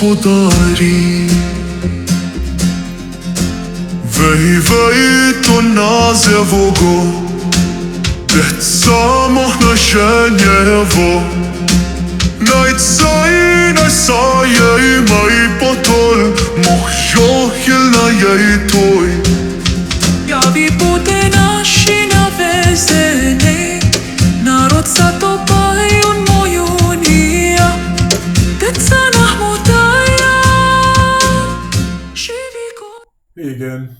Gospodari. Вей to nazewo go, Dech samo НаШиЕво. НаИСееМе, НаИСееМе и Потол, Мох жохил НаИтой. Javi bude naši navezeni, narod sa tobою moju nija, deca nahmutaja, živi go. Hey again.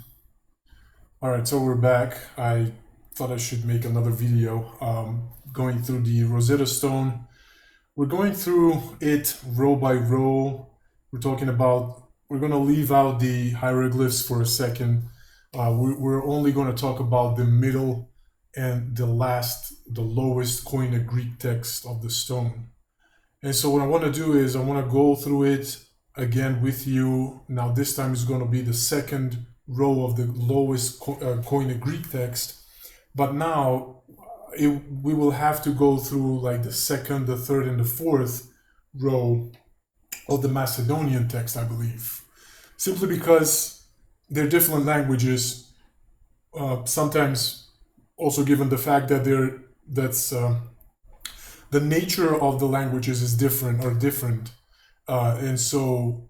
Alright, so we're back. I thought I should make another video going through the Rosetta Stone. We're going through it row by row. We're going to leave out the hieroglyphs for a second. We're only going to talk about the middle and the lowest KoyNe Greek text of the stone. And so what I want to do is I want to go through it again with you. Now this time is going to be the second row of the lowest KoyNe Greek text. But now we will have to go through like the second, the third, and the fourth row of the Macedonian text, I believe. Simply because they're different languages, sometimes also given the fact that the nature of the languages is different, and so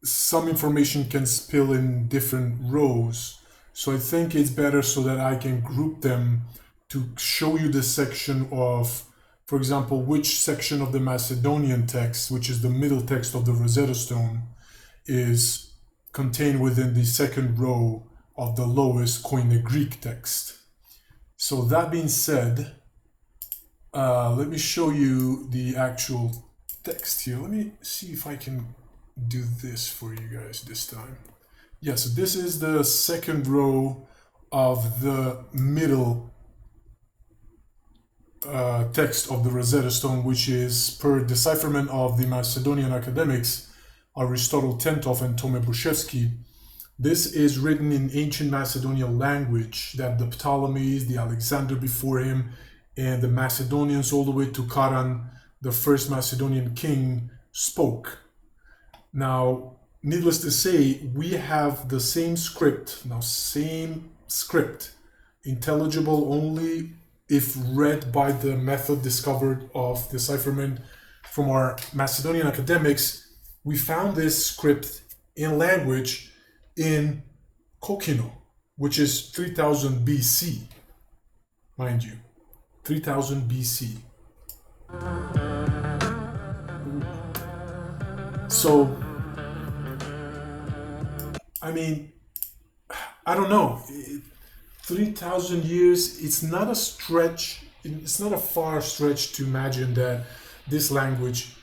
some information can spill in different rows. So I think it's better so that I can group them to show you the section of, for example, which section of the Macedonian text, which is the middle text of the Rosetta Stone, is contained within the second row of the lowest KoyNe Greek text. So that being said, let me show you the actual text here. Let me see if I can do this for you guys this time. Yeah, so this is the second row of the middle text of the Rosetta Stone, which is per decipherment of the Macedonian academics Aristotle Tentov and Tome Bushevsky. This is written in ancient Macedonian language that the Ptolemies, the Alexander before him, and the Macedonians all the way to Karan, the first Macedonian king, spoke. Now, needless to say, we have the same script, intelligible only if read by the method discovered of decipherment from our Macedonian academics. We found this script in language in KoyNe, which is 3000 BC, mind you, 3000 BC. So, I mean, I don't know, 3,000 years, it's not a stretch, it's not a far stretch to imagine that this language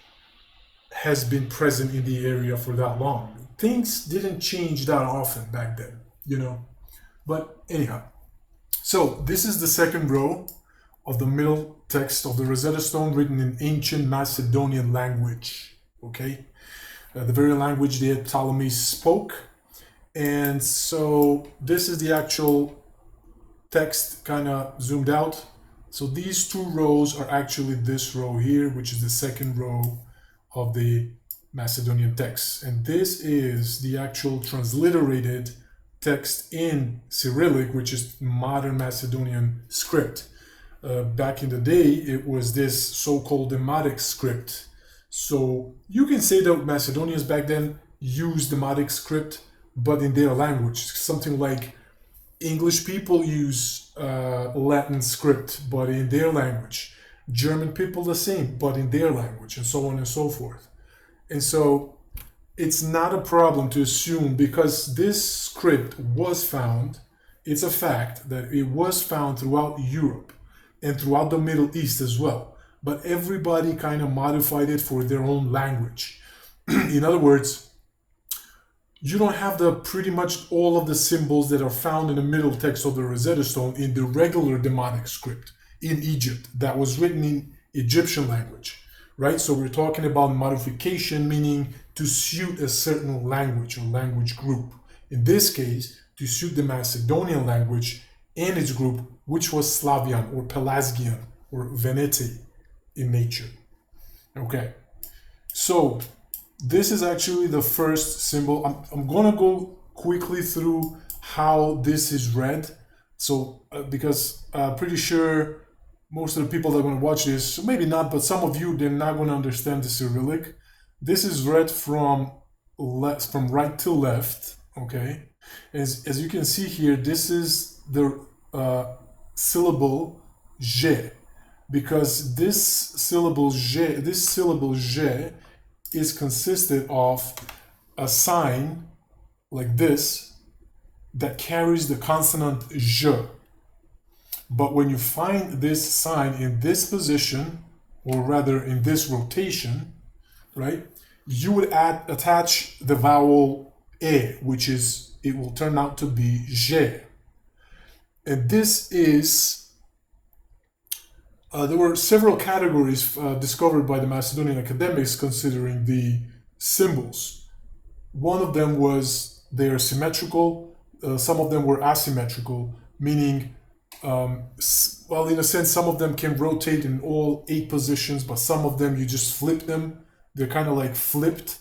has been present in the area for that long. Things didn't change that often back then, you know. But anyhow, so this is the second row of the middle text of the Rosetta Stone written in ancient Macedonian language, okay? The very language the Ptolemy spoke. And so this is the actual text kind of zoomed out. So these two rows are actually this row here, which is the second row of the Macedonian text. And this is the actual transliterated text in Cyrillic, which is modern Macedonian script. Back in the day, it was this so-called demotic script. So you can say that Macedonians back then used demotic script, but in their language, something like English people use Latin script, but in their language. German people the same, but in their language, and so on and so forth. And so it's not a problem to assume, because this script was found, it's a fact that it was found throughout Europe and throughout the Middle East as well. But everybody kind of modified it for their own language. In other words, you don't have pretty much all of the symbols that are found in the middle text of the Rosetta Stone in the regular demotic script in Egypt that was written in Egyptian language, right? So we're talking about modification, meaning to suit a certain language or language group. In this case, to suit the Macedonian language and its group, which was Slavian or Pelasgian or Veneti in nature. Okay, so This is actually the first symbol. I'm gonna go quickly through how this is read. So because I'm pretty sure most of the people that are going to watch this, so maybe not, but some of you, they're not going to understand the Cyrillic. This is read from right to left, okay? As you can see here, this is the syllable J, because this syllable J is consisted of a sign like this that carries the consonant J. But when you find this sign in this position, or rather in this rotation, right, you would attach the vowel E, which is, it will turn out to be J. And this is, there were several categories discovered by the Macedonian academics considering the symbols. One of them was they are symmetrical, some of them were asymmetrical, meaning well, in a sense, some of them can rotate in all 8 positions, but some of them you just flip them. They're kind of like flipped,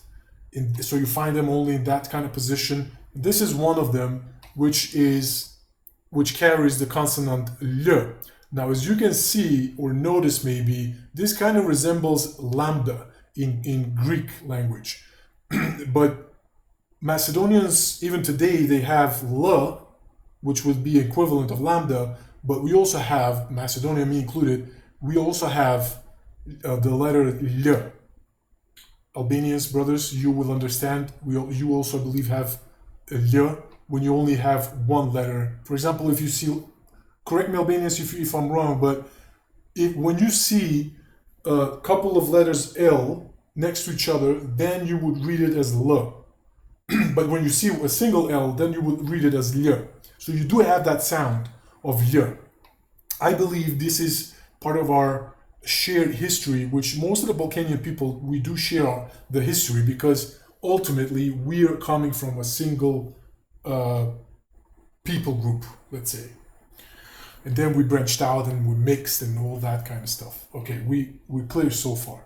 so you find them only in that kind of position. This is one of them, which carries the consonant L. Now, as you can see or notice, maybe this kind of resembles lambda in Greek language, but Macedonians even today they have L, which would be equivalent of lambda. But we also have, Macedonia, me included, we also have the letter L. Albanians, brothers, you will understand. You also, I believe, have L when you only have one letter. For example, if you see, correct me, Albanians, if I'm wrong, but when you see a couple of letters L next to each other, then you would read it as L. But when you see a single L, then you would read it as L. So you do have that sound of L. I believe this is part of our shared history, which most of the Balkanian people, we do share the history, because ultimately we are coming from a single people group, let's say. And then we branched out and we mixed and all that kind of stuff. Okay, we're clear so far.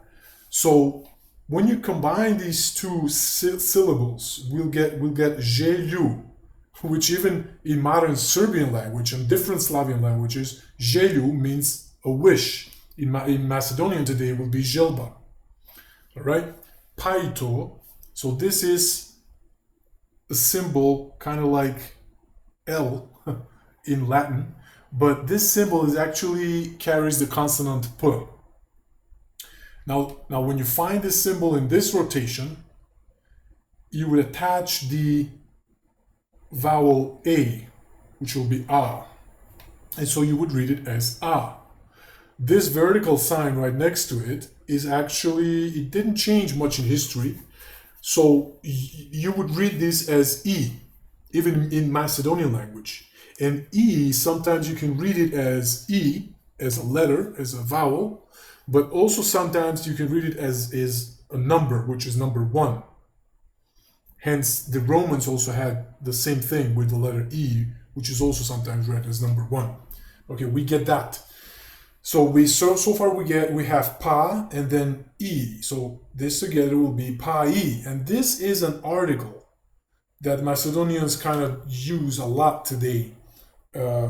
So when you combine these two syllables, we'll get Jelu, which even in modern Serbian language and different Slavian languages, Želju means a wish. In Macedonian today it will be Želba. All right? Paito, so this is a symbol kind of like L in Latin, but this symbol is actually carries the consonant P. Now when you find this symbol in this rotation, you would attach the vowel A, which will be A, and so you would read it as A. This vertical sign right next to it is actually, it didn't change much in history, so you would read this as E, even in Macedonian language. And E, sometimes you can read it as E, as a letter, as a vowel, but also sometimes you can read it as a number, which is number 1. Hence, the Romans also had the same thing with the letter E, which is also sometimes read as number 1. Okay, we get that. So so far we have Pa and then E. So this together will be Pa-E. And this is an article that Macedonians kind of use a lot today.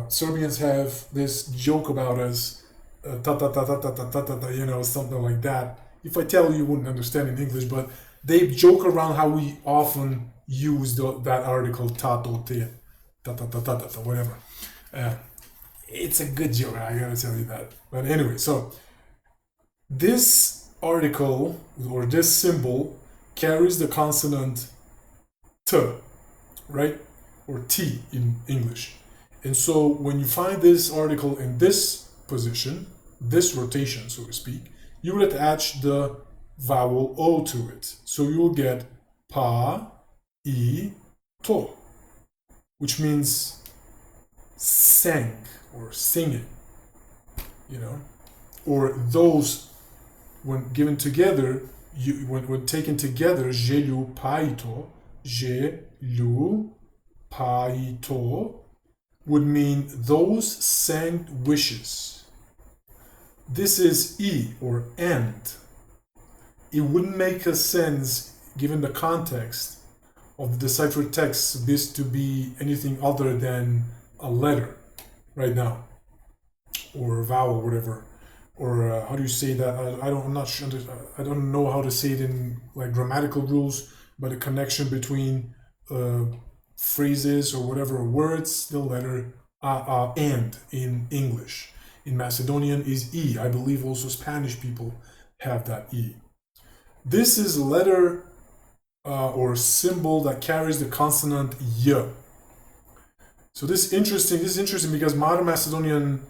Serbians have this joke about us, ta ta ta ta ta ta ta ta, you know, something like that. If I tell you, you wouldn't understand in English, but they joke around how we often use that article tato te, ta ta ta ta ta, whatever. It's a good joke, I gotta tell you that. But anyway, so this article or this symbol carries the consonant T, right? Or T in English. And so when you find this article in this position, this rotation, so to speak, you would attach the vowel O to it. So you will get Pa, E, To, which means sang or singing, you know, or those, when given together, when taken together, Želju Paito, Želju Paito would mean those sang wishes. This is E or and. It wouldn't make a sense given the context of the deciphered text, this to be anything other than a letter right now, or a vowel, whatever, or how do you say that? I'm not sure. I don't know how to say it in like grammatical rules, but a connection between phrases or whatever words, the letter and in English. In Macedonian is E. I believe also Spanish people have that E. This is a letter or symbol that carries the consonant Y. So this is interesting because modern Macedonian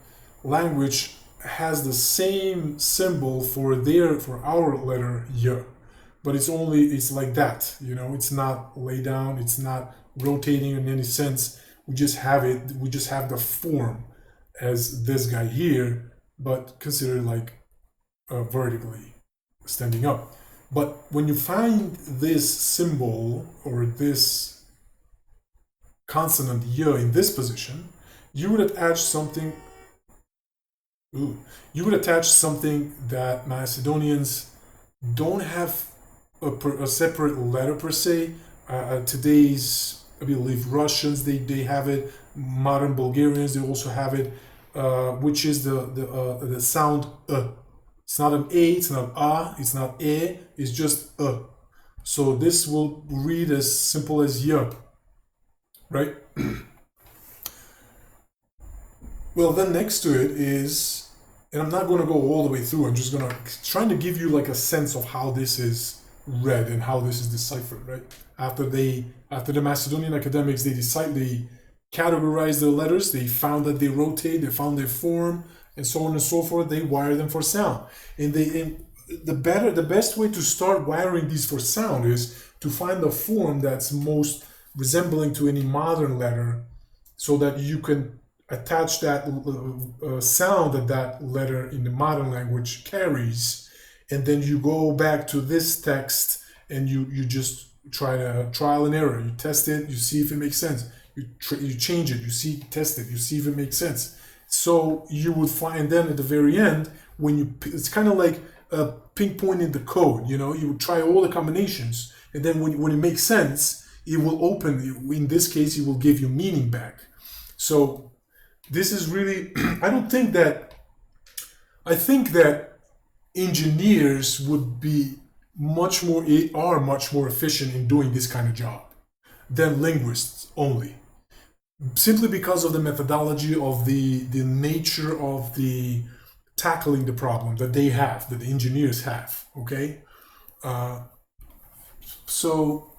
language has the same symbol for our letter Y, but it's like that, you know, it's not laid down, it's not rotating in any sense. We just have the form as this guy here, but considered like vertically standing up. But when you find this symbol or this consonant Y in this position, you would attach something. You would attach something that Macedonians don't have a separate letter per se. Today's, I believe, Russians they have it. Modern Bulgarians they also have it, which is the sound It's not an A, it's not A, it's not E, it's just So this will read as simple as Y, right? Well, then next to it is, and I'm not going to go all the way through, I'm just going to trying to give you like a sense of how this is read and how this is deciphered, right? After the Macedonian academics, they categorized the letters, they found that they rotate, they found their form, and so on and so forth. They wire them for sound, and the best way to start wiring these for sound is to find the form that's most resembling to any modern letter, so that you can attach that sound that letter in the modern language carries, and then you go back to this text and you just trial and error. You test it, you see if it makes sense. You change it, test it, you see if it makes sense. So you would find then at the very end, it's kind of like pinpointing the code, you know, you would try all the combinations, and then when it makes sense, it will open, in this case, it will give you meaning back. So this is really, I think that engineers would be much more efficient in doing this kind of job than linguists only. Simply because of the methodology of the nature of the tackling the problem that the engineers have, okay? So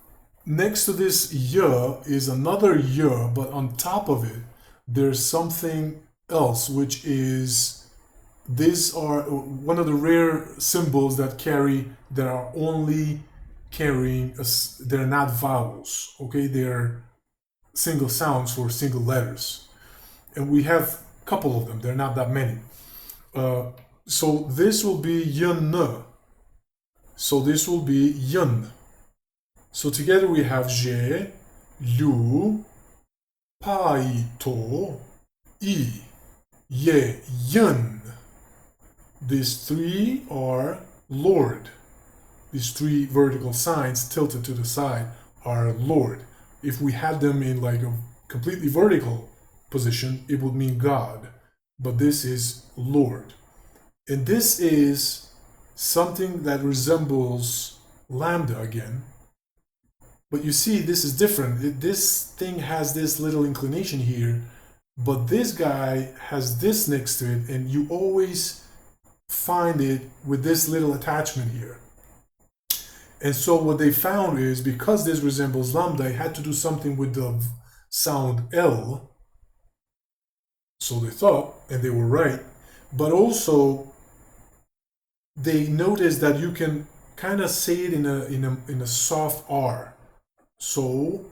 next to this Y is another Y, but on top of it, there's something else, which is, these are one of the rare symbols that are only carrying, they're not vowels, okay? They're single sounds for single letters. And we have a couple of them, they're not that many. So this will be yun. So this will be yun. So together we have je, lu, pai, to, I, ye, yun. These three are Lord. These three vertical signs tilted to the side are Lord. If we had them in like a completely vertical position, it would mean God. But this is Lord. And this is something that resembles lambda again. But you see, this is different. This thing has this little inclination here, but this guy has this next to it, and you always find it with this little attachment here. And so what they found is, because this resembles lambda, it had to do something with the sound L. So they thought, and they were right. But also, they noticed that you can kind of say it in a soft R. So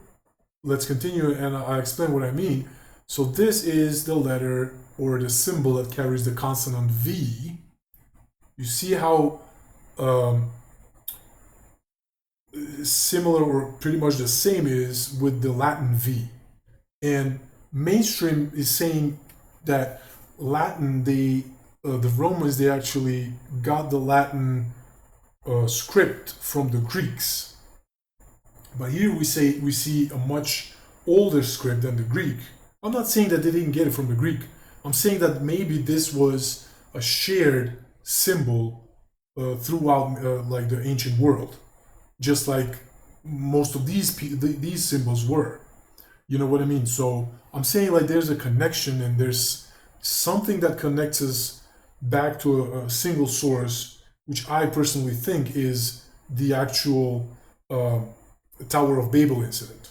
let's continue, and I'll explain what I mean. So this is the letter or the symbol that carries the consonant V. You see how similar or pretty much the same is with the Latin V. And mainstream is saying that Latin, the Romans, they actually got the Latin script from the Greeks. But here we see a much older script than the Greek. I'm not saying that they didn't get it from the Greek. I'm saying that maybe this was a shared symbol throughout like the ancient world, just like most of these symbols were. You know what I mean? So I'm saying like there's a connection, and there's something that connects us back to a single source, which I personally think is the actual Tower of Babel incident.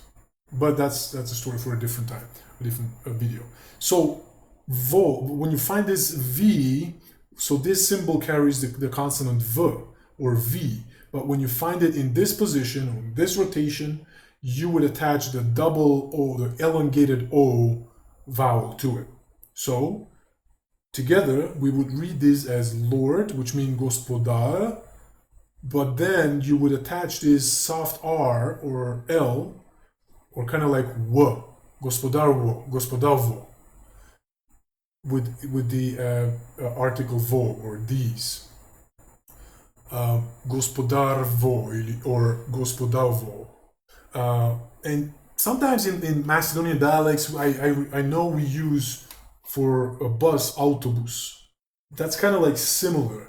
But that's a story for a different time, a different video. So vo, when you find this V, so this symbol carries the consonant V or V. But when you find it in this position, or in this rotation, you would attach the double O, the elongated O vowel to it. So together we would read this as Lord, which means Gospodar, but then you would attach this soft R or L, or kind of like W, Gospodarvo, Gospodarvo, with the article vo or these. Gospodarvo or Gospodarvo. And sometimes in Macedonian dialects, I know we use for a bus, autobus. That's kind of like similar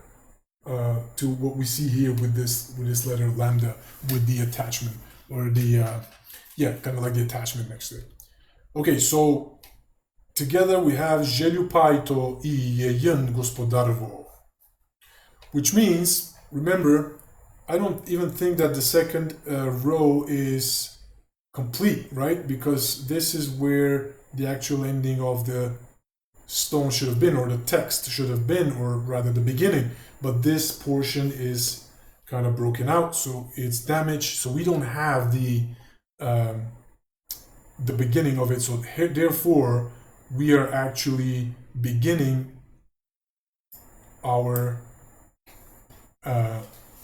to what we see here with this letter lambda, with the attachment, or the kind of like the attachment next to it. Okay, so together we have Philopator I Gospodarvo, which means, remember, I don't even think that the second row is complete, right? Because this is where the actual ending of the stone should have been, or the text should have been, or rather the beginning. But this portion is kind of broken out, so it's damaged. So we don't have the beginning of it. So therefore, we are actually beginning our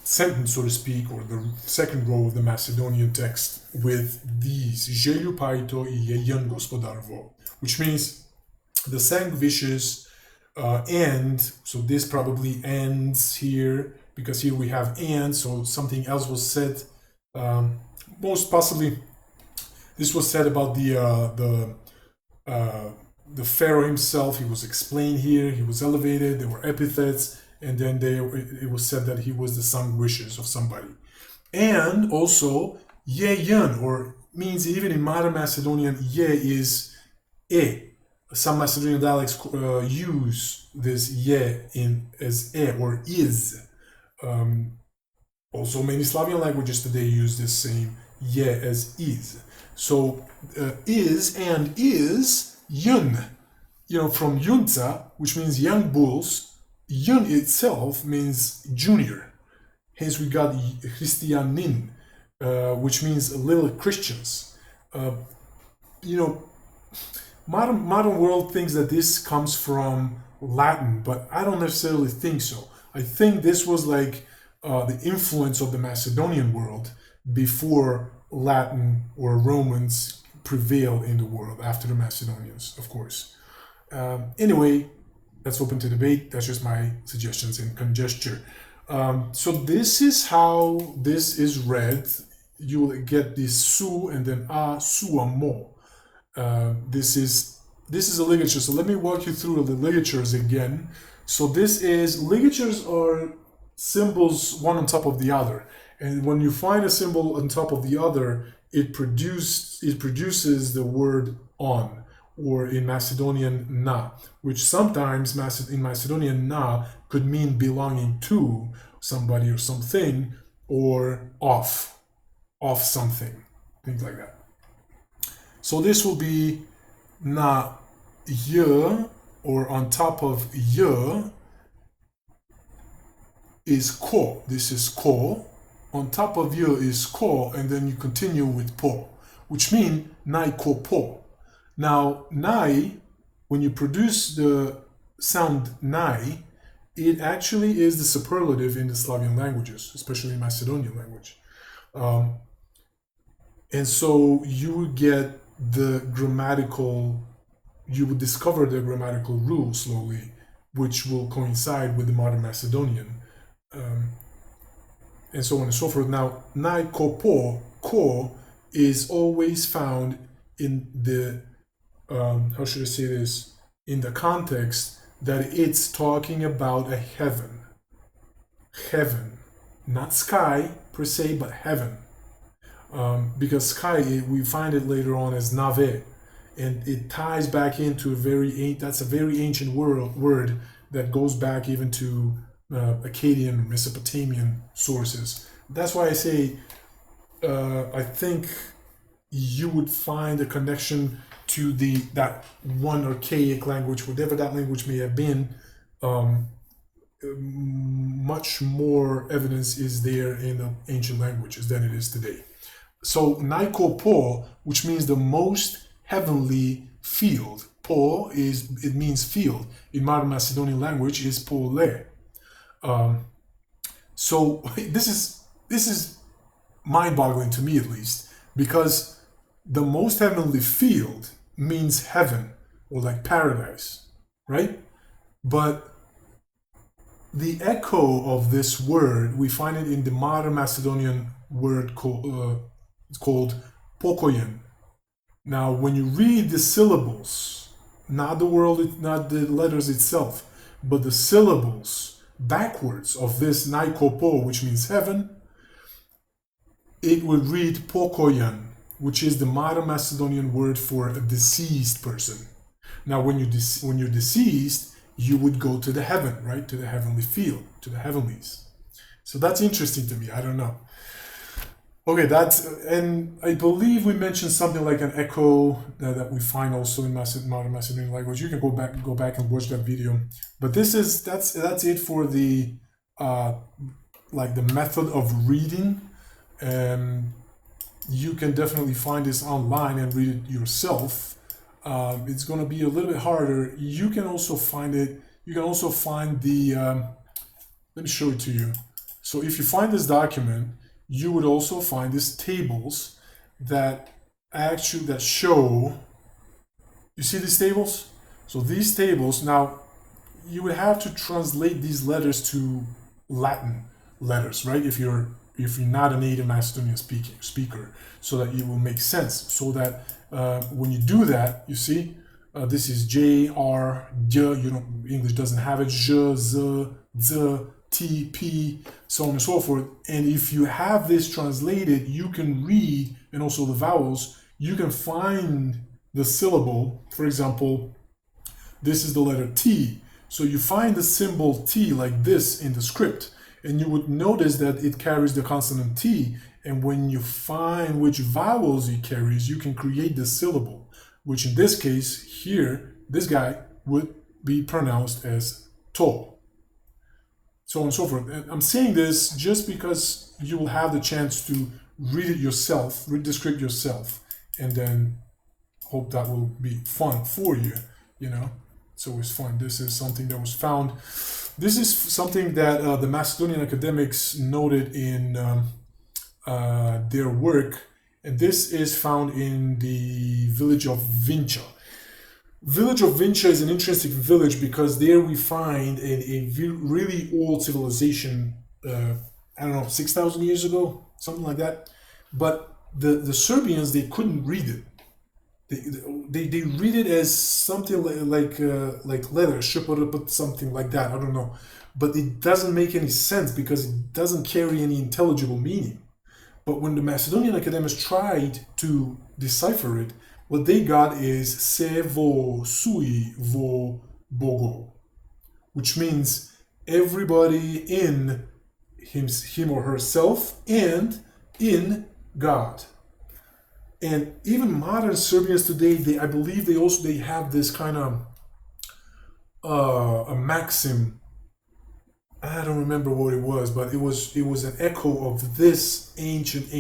sentence, so to speak, or the second row of the Macedonian text with these Philopator I Gospodarvo, which means the sang vicious end. So this probably ends here, because here we have and, so something else was said. Most possibly, this was said about the Pharaoh himself. He was explained here. He was elevated. There were epithets. And then it was said that he was the sung wishes of somebody. And also, Yeyan, or means even in modern Macedonian, Ye is E. Some Macedonian dialects use this Ye as E or is. Also, many Slavian languages today use this same Ye as is. So, is and is Yun. From Yunta, which means young bulls. Yun itself means junior. Hence we got Christianin, which means little Christians. Modern world thinks that this comes from Latin, but I don't necessarily think so. I think this was like the influence of the Macedonian world before Latin or Romans prevailed in the world, after the Macedonians, of course. Anyway, that's open to debate. That's just my suggestions and conjecture. So this is how this is read. You will get this su and then a, su, a, mo. This is a ligature. So let me walk you through the ligatures again. So ligatures are symbols one on top of the other. And when you find a symbol on top of the other, it produces the word on, or in Macedonian na, which sometimes in Macedonian na could mean belonging to somebody or something, or off something, things like that. So this will be na y, or on top of y is ko. This is ko. On top of y is ko, and then you continue with po, which means nai ko po. Now, nai, when you produce the sound nai, it actually is the superlative in the Slavian languages, especially in Macedonian language. And so you would get you would discover the grammatical rule slowly, which will coincide with the modern Macedonian, and so on and so forth. Now, nai ko po, ko is always found in the, how should I say this, in the context that it's talking about a heaven. Heaven. Not sky per se, but heaven. Because sky, we find it later on as nave, and it ties back into that's a very ancient word that goes back even to Akkadian, Mesopotamian sources. That's why I say I think you would find a connection to that one archaic language, whatever that language may have been. Much more evidence is there in the ancient languages than it is today. So naikopo, which means the most heavenly field. Po it means field. In modern Macedonian language is pole. So this is mind-boggling to me, at least, because the most heavenly field means heaven or like paradise, right? But the echo of this word, we find it in the modern Macedonian word called pokoyen. Now, when you read the syllables, not the letters itself, but the syllables backwards of this naikopo, which means heaven, it would read pokoyen, which is the modern Macedonian word for a deceased person. Now, when you're deceased, you would go to the heaven, right? To the heavenly field, to the heavenlies. So that's interesting to me. I don't know. Okay, and I believe we mentioned something like an echo that we find also in modern Macedonian language. You can go back and watch that video. But that's it for the like the method of reading. You can definitely find this online and read it yourself. It's going to be a little bit harder. You can also find it. You can also find the. Let me show it to you. So if you find this document, you would also find these tables that show. You see these tables? So these tables, now you would have to translate these letters to Latin letters, right? If you're not a native Macedonian speaker, so that it will make sense. So that when you do that, you see, this is J, R, J, English doesn't have it, J, Z, Z, T, P, so on and so forth. And if you have this translated, you can read, and also the vowels, you can find the syllable. For example, this is the letter T. So you find the symbol T like this in the script, and you would notice that it carries the consonant T. And when you find which vowels it carries, you can create the syllable, which in this case here, this guy would be pronounced as to. So on and so forth. And I'm saying this just because you will have the chance to read it yourself, read the script yourself, and then hope that will be fun for you, It's always fun. This is something that was found. This is something that the Macedonian academics noted in their work, and this is found in the village of Vincha. Village of Vincha is an interesting village because there we find a really old civilization, 6,000 years ago, something like that. But the Serbians, they couldn't read it. They read it as something like letter, something like that. I don't know, but it doesn't make any sense because it doesn't carry any intelligible meaning. But when the Macedonian academics tried to decipher it, what they got is se vo sui vo bogo, which means everybody in him or herself and in God. And even modern Serbians today, I believe they have this kind of a maxim. I don't remember what it was, but it was an echo of this ancient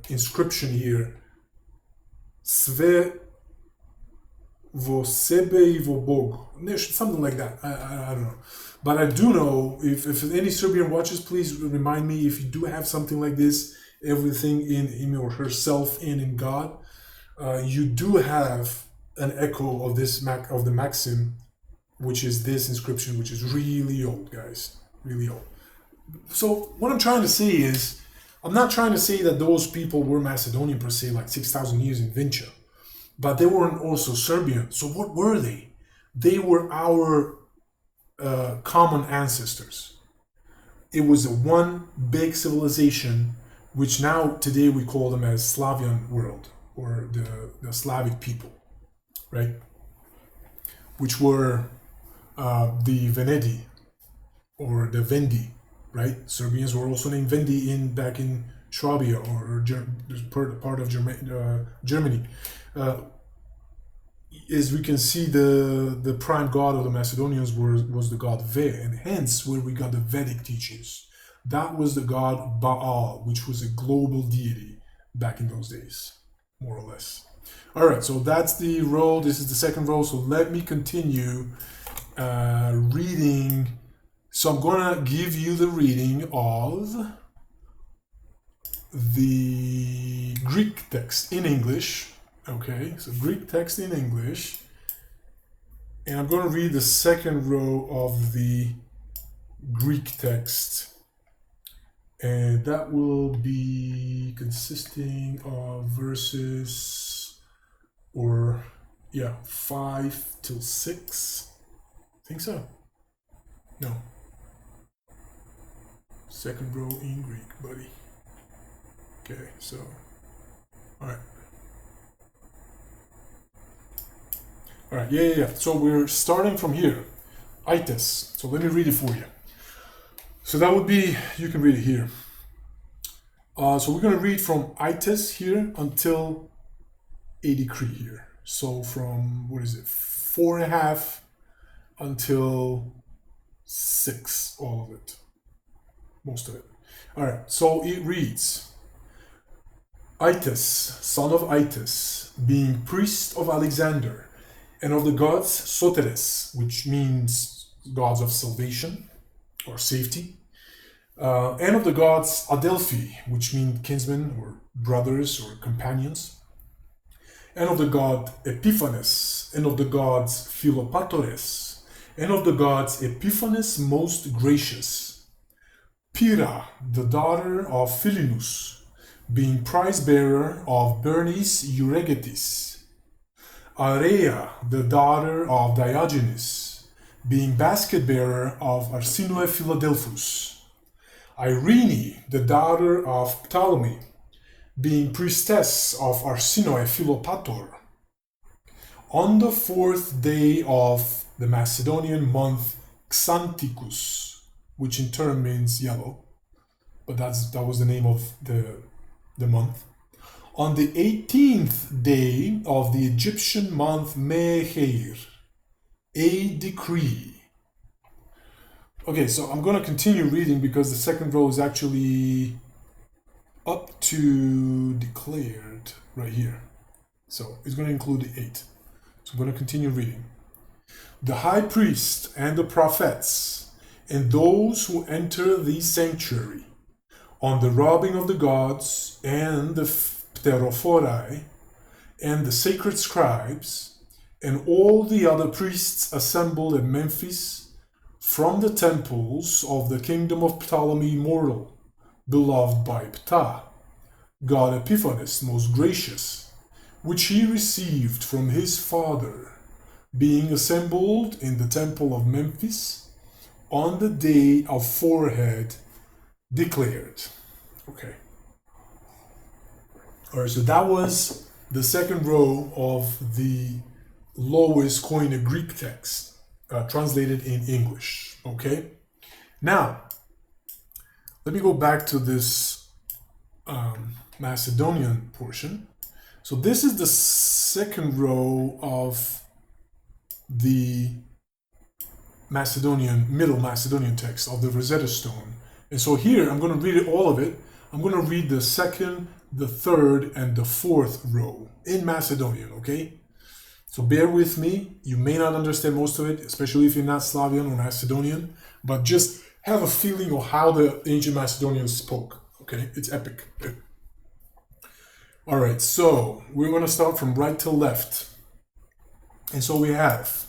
inscription here. Sve vo sebe I vo Bog, something like that. I don't know, but I do know if any Serbian watches, please remind me if you do have something like this. Everything in him or herself and in God, you do have an echo of the maxim, which is this inscription, which is really old, guys, really old. So what I'm trying to say is, I'm not trying to say that those people were Macedonian per se, like 6,000 years in Vincha, but they weren't also Serbian. So what were they? They were our common ancestors. It was a one big civilization, which now today we call them as Slavian world, or the Slavic people, right? Which were the Venedi or the Vendi, right? Serbians were also named Vendi back in Swabia or part of Germany. As we can see, the prime god of the Macedonians was the god Ve, and hence where we got the Vedic teachings. That was the god Baal, which was a global deity back in those days, more or less. All right, so that's the row. This is the second row. So let me continue reading. So I'm gonna give you the reading of the Greek text in English. Okay, so Greek text in English, and I'm going to read the second row of the Greek text, and that will be consisting of verses, 5 till 6. I think so. No. Second row in Greek, buddy. Okay, so, all right. All right, yeah. So we're starting from here, itis. So let me read it for you. So that would be, you can read it here. So we're going to read from itis here until a decree here. So from, 4.5 until 6, all of it, most of it. All right, so it reads, Itis, son of Itis, being priest of Alexander, and of the gods Soteres, which means gods of salvation or safety, and of the gods Adelphi, which mean kinsmen or brothers or companions, and of the god Epiphanes, and of the gods Philopatores, and of the gods Epiphanes most gracious, Pyrrha, the daughter of Philinus, being prize-bearer of Bernice Euregetis, Area, the daughter of Diogenes, being basket-bearer of Arsinoe Philadelphus, Eirene, the daughter of Ptolemy, being priestess of Arsinoe Philopator. On the 4th day of the Macedonian month Xanthicus, which in turn means yellow, but that was the name of the month. On the 18th day of the Egyptian month Meheir, a decree. Okay, so I'm going to continue reading because the second row is actually up to declared right here. So it's going to include the 8. So I'm going to continue reading. The high priest and the prophets and those who enter the sanctuary on the robbing of the gods and the Pterophori and the sacred scribes and all the other priests assembled at Memphis from the temples of the kingdom of Ptolemy mortal, beloved by Ptah, god Epiphanes most gracious, which he received from his father, being assembled in the temple of Memphis on the day of forehead declared. Okay. All right, so that was the second row of the lowest KoyNe Greek text, translated in English. Okay. Now, let me go back to this Macedonian portion. So this is the second row of the Middle Macedonian text of the Rosetta Stone. And so here, I'm going to read all of it. I'm going to read the second, the third, and the fourth row in Macedonian, okay? So bear with me. You may not understand most of it, especially if you're not Slavian or Macedonian, but just have a feeling of how the ancient Macedonians spoke, okay? It's epic. All right, so we're going to start from right to left. And so we have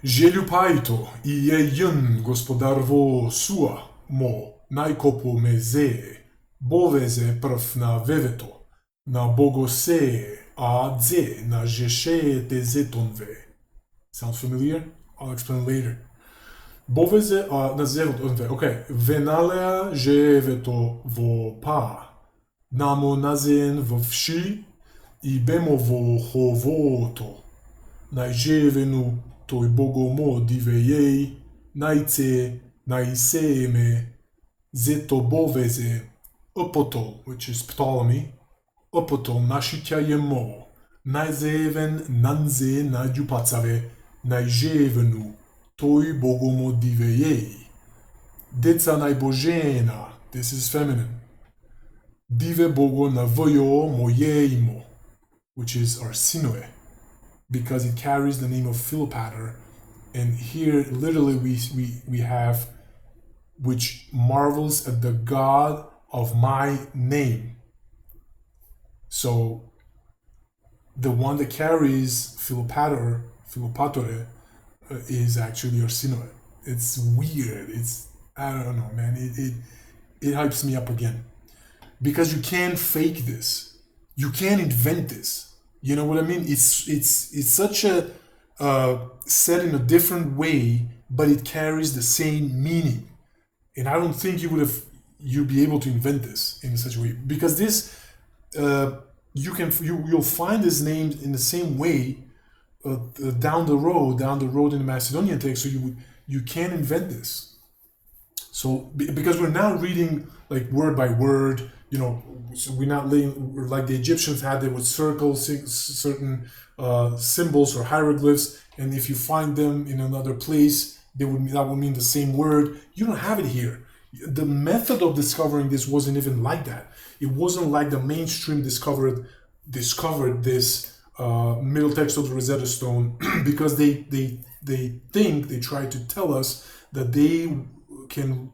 Željupaito I je jën gospodarvo sua mo najkopo meze Boveze prv na veveto, na bogose a dze, na jeshe te zetonve. Sounds familiar? I'll explain later. Boveze a na zetonve. Okay. Venalea jeveto vo pa. Namo nazen vo vši i bemo vo hovoto. Najževenu toj bogomo divejej, НаИСееМе, НаИСееMe, zeto boveze, Potol, which is Ptolemy, Potol НаШiťaјemo, najzeven nanze nađupacave, najževenu toj bogomo divejej. Deca najbožena, this is feminine. Dive bogo na vojo mojejmo, which is Arsinoe, because it carries the name of Philopator. And here, literally, we have, which marvels at the God of my name. So, the one that carries Philopatore, is actually Arsinoe. It's weird. I don't know, man. It hypes me up again. Because you can't fake this. You can't invent this. You know what I mean? It's such a said in a different way, but it carries the same meaning. And I don't think you'd be able to invent this in such a way, because this you'll find this name in the same way down the road in the Macedonian text. So you can't invent this. So because we're now reading like word by word, you know, so we're not like the Egyptians had. They would circle certain symbols or hieroglyphs, and if you find them in another place, that would mean the same word. You don't have it here. The method of discovering this wasn't even like that. It wasn't like the mainstream discovered this middle text of the Rosetta Stone because they try to tell us that they can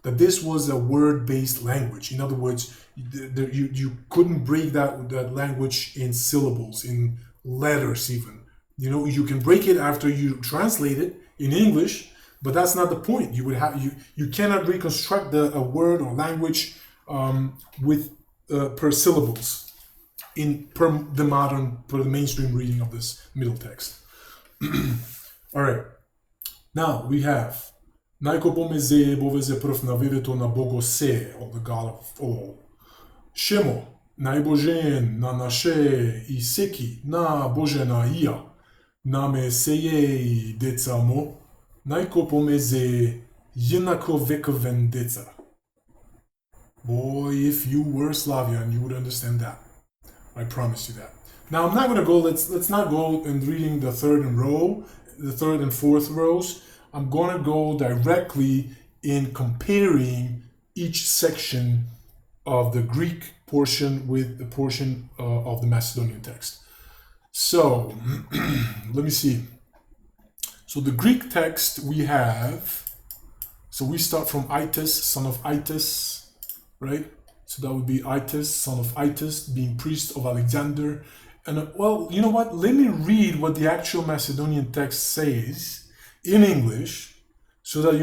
that this was a word-based language. In other words, you couldn't break that language in syllables, in letters even. You know, you can break it after you translate it in English, but that's not the point. You cannot reconstruct a word or language with per syllables per the mainstream reading of this middle text. All right. Now we have Najkopomeze boveze prv na veveto na bogose, of the God of all. Shemo, najbožen na naše i seki, na božena ija, НаМесеје децамо, najkopomeze jednako vekoven deca. Boy, if you were Slavian, you would understand that. I promise you that. Now I'm not going to go. Let's not go and reading the third and fourth rows. I'm going to go directly in comparing each section of the Greek portion with the portion of the Macedonian text. So let me see. So the Greek text we have. So we start from Itis, son of Itis, right? So that would be Itis, son of Itis, being priest of Alexander. And well, you know what? Let me read what the actual Macedonian text says in English, so that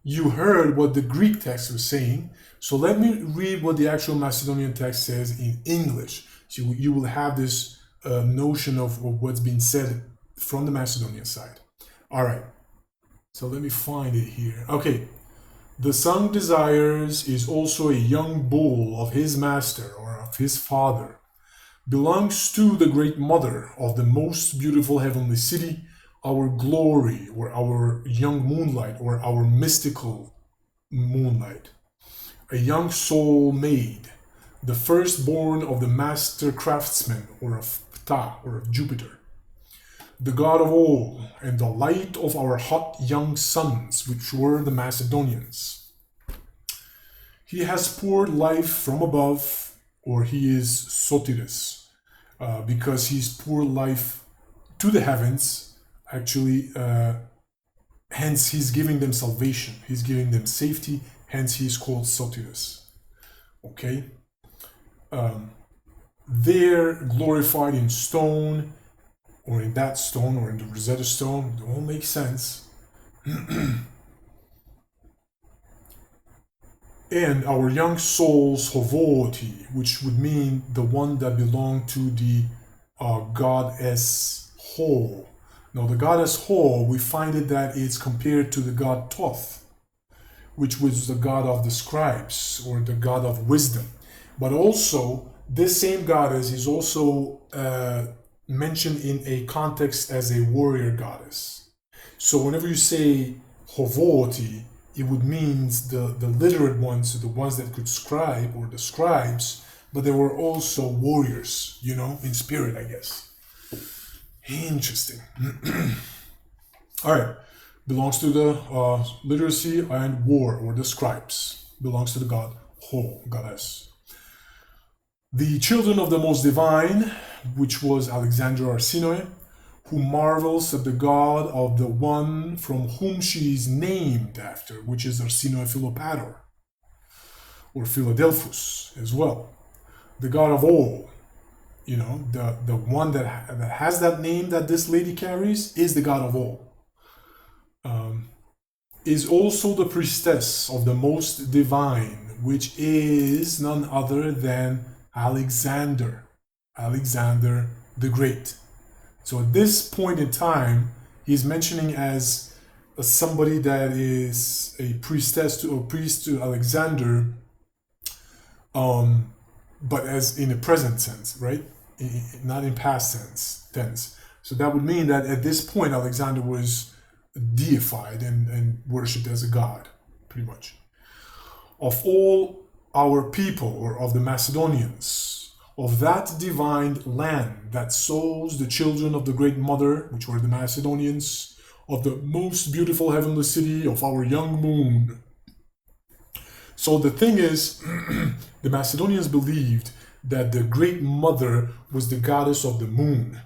you heard what the Greek text was saying. So let me read what the actual Macedonian text says in English. So you will have this notion of what's being said from the Macedonian side. All right. So let me find it here. Okay. The son desires is also a young bull of his master or of his father. Belongs to the great mother of the most beautiful heavenly city, our glory, or our young moonlight, or our mystical moonlight. A young soul made, the firstborn of the master craftsman, or of Ptah, or of Jupiter. The God of all, and the light of our hot young sons, which were the Macedonians. He has poured life from above, or he is Sotiris, because he's poured life to the heavens. Actually, hence he's giving them salvation. He's giving them safety. Hence he is called Sotiris. Okay? They're glorified in stone, or in that stone, or in the Rosetta Stone. It all makes sense. And our young souls, Hovoti, which would mean the one that belonged to the goddess Ho. Now, the goddess Ho, we find it that it's compared to the god Thoth, which was the god of the scribes or the god of wisdom. But also, this same goddess is also mentioned in a context as a warrior goddess. So whenever you say Hovoti, it would mean the literate ones, the ones that could scribe, or the scribes, but they were also warriors, you know, in spirit, I guess. Interesting. All right. Belongs to the literacy and war, or the scribes. Belongs to the god Ho, goddess. The children of the most divine, which was Alexander Arsinoe, who marvels at the god of the one from whom she is named after, which is Arsinoe Philopator, or Philadelphus as well. The god of all, you know, the one that has that name that this lady carries is the god of all. Is also the priestess of the most divine, which is none other than Alexander the Great. So at this point in time, he's mentioning as somebody that is a priestess to a priest to Alexander, but as in a present sense, right? Not in past tense. So that would mean that at this point, Alexander was deified and worshipped as a god, pretty much. Of all our people, or of the Macedonians, of that divine land that sows the children of the great mother, which were the Macedonians, of the most beautiful heavenly city of our young moon. So the thing is, the Macedonians believed that the great mother was the goddess of the moon,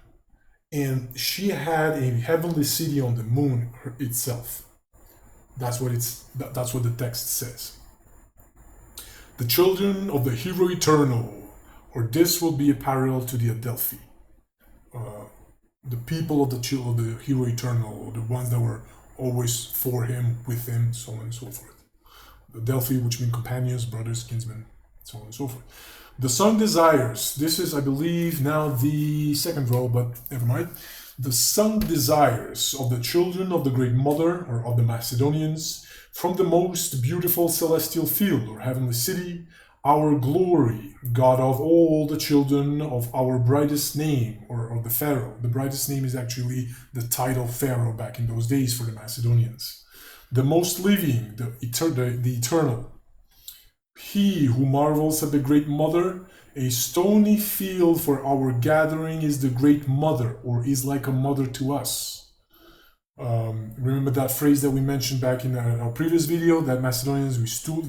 and she had a heavenly city on the moon itself. That's what the text says. The children of the hero eternal, or this will be a parallel to the Adelphi. The people of the hero eternal, or the ones that were always for him, with him, so on and so forth. The Adelphi, which mean companions, brothers, kinsmen, so on and so forth. The sun desires, this is, I believe, now the second row, but never mind. The sun desires of the children of the great mother, or of the Macedonians, from the most beautiful celestial field, or heavenly city, our glory, God of all the children of our brightest name, or of the Pharaoh. The brightest name is actually the title Pharaoh back in those days for the Macedonians. The most living, the eternal. He who marvels at the great mother, a stony field for our gathering is the great mother, or is like a mother to us. Remember that phrase that we mentioned back in our previous video, that Macedonians, we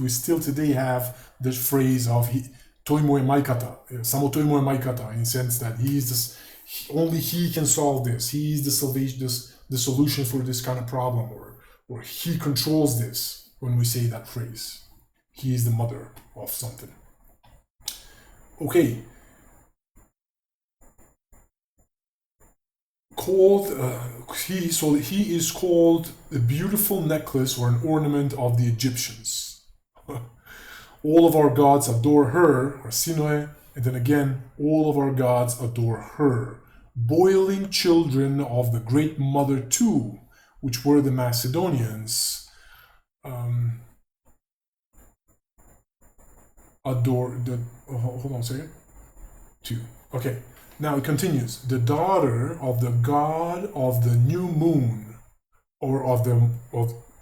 still today have this phrase of toimo e maikata, samo toimo e maikata, in the sense that only he can solve this. He is the salvation, the solution for this kind of problem, or he controls this. When we say that phrase, he is the mother of something. Okay. He is called a beautiful necklace or an ornament of the Egyptians. All of our gods adore her, Arsinoe, and then again, all of our gods adore her. Boiling children of the great mother too, which were the Macedonians, adore the. Hold on a second. 2. Okay. Now it continues. The daughter of the god of the new moon, or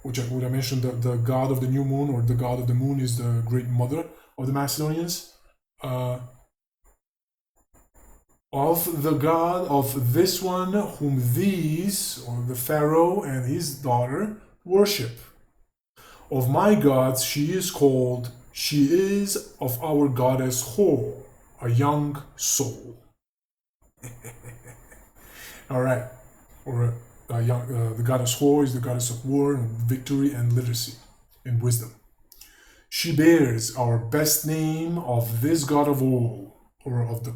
which I mentioned, the god of the new moon, or the god of the moon is the great mother of the Macedonians. Of the god of this one whom these, or the Pharaoh and his daughter, worship. Of my gods she is of our goddess Ho, a young soul. All right, or the goddess Ho is the goddess of war and victory and literacy and wisdom. She bears our best name of this god of all, or of the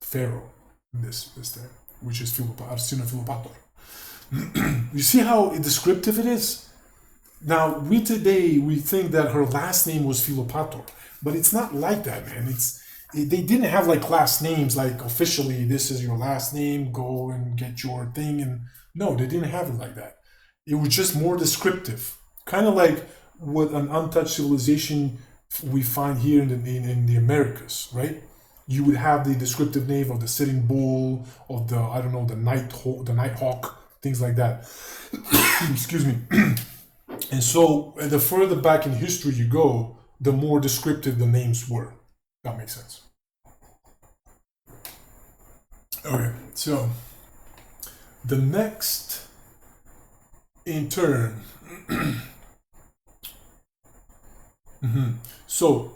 Pharaoh, this time, which is Arsinoe Philopator. You see how descriptive it is? Now, we today, we think that her last name was Philopator, but it's not like that, man. They didn't have like last names, like officially, this is your last name, go and get your thing. And no, they didn't have it like that. It was just more descriptive, kind of like what an untouched civilization we find here in the Americas, right? You would have the descriptive name of the sitting bull, of the, I don't know, the nighthawk, things like that. Excuse me. And so the further back in history you go, the more descriptive the names were. That makes sense. Okay, so the next in turn. So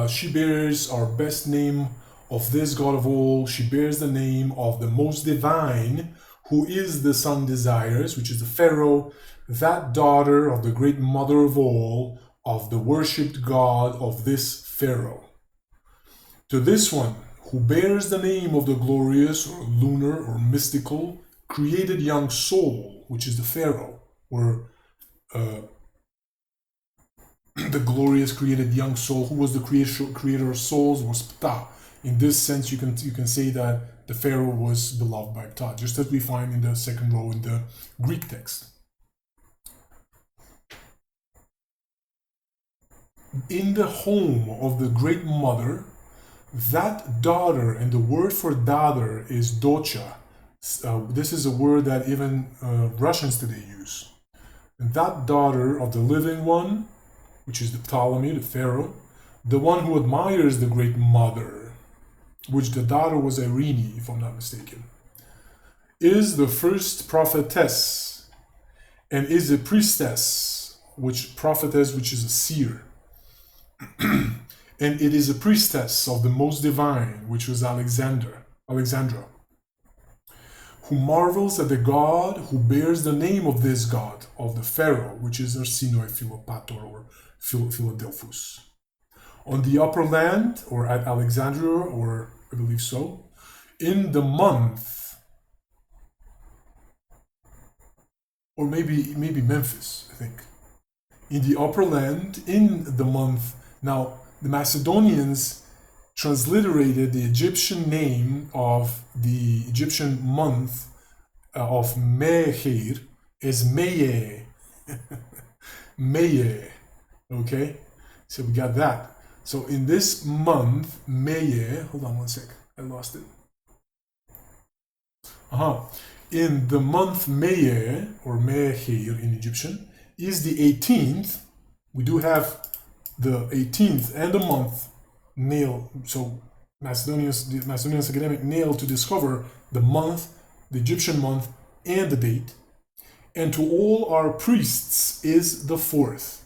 she bears our best name of this God of all. She bears the name of the most divine, who is the sun desires, which is the Pharaoh, that daughter of the great mother of all, of the worshipped God of this Pharaoh. To this one, who bears the name of the glorious or lunar or mystical created young soul, which is the Pharaoh, or the glorious created young soul, who was the creator of souls, was Ptah. In this sense, you can say that the Pharaoh was beloved by Ptah, just as we find in the second row in the Greek text. In the home of the great mother, that daughter, and the word for daughter is docha. This is a word that even Russians today use. And that daughter of the living one, which is the Ptolemy, the Pharaoh, the one who admires the great mother, which the daughter was Eirene, if I'm not mistaken, is the first prophetess, and is a priestess, prophetess, which is a seer. And it is a priestess of the most divine, which was Alexandra, who marvels at the God who bears the name of this God, of the Pharaoh, which is Arsinoe, Philopator, or Philadelphus. On the upper land, or at Alexandria, or I believe so, in the month, or maybe Memphis, I think. In the upper land, in the month. Now, the Macedonians transliterated the Egyptian name of the Egyptian month of Meher as Meye. Meye. Okay? So we got that. So in this month, Meye, hold on one sec, I lost it. In the month Meye, or Meher in Egyptian, is the 18th. We do have the 18th and the month nail. So the Macedonians academic nailed to discover the month, the Egyptian month, and the date. And to all our priests is the 4th.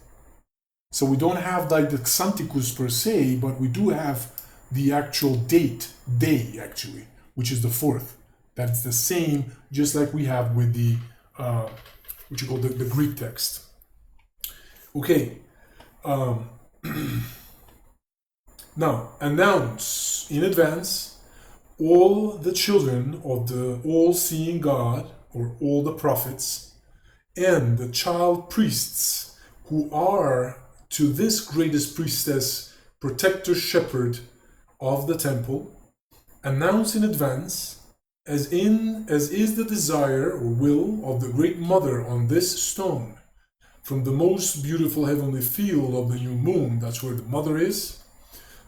So we don't have like the Xanticus per se, but we do have the actual day actually, which is the 4th. That's the same, just like we have with the what you call the Greek text. Okay. Now, announce in advance all the children of the all-seeing God, or all the prophets, and the child priests who are to this greatest priestess, protector, shepherd of the temple, announce in advance, as is the desire or will of the great mother on this stone, from the most beautiful heavenly field of the new moon, that's where the mother is,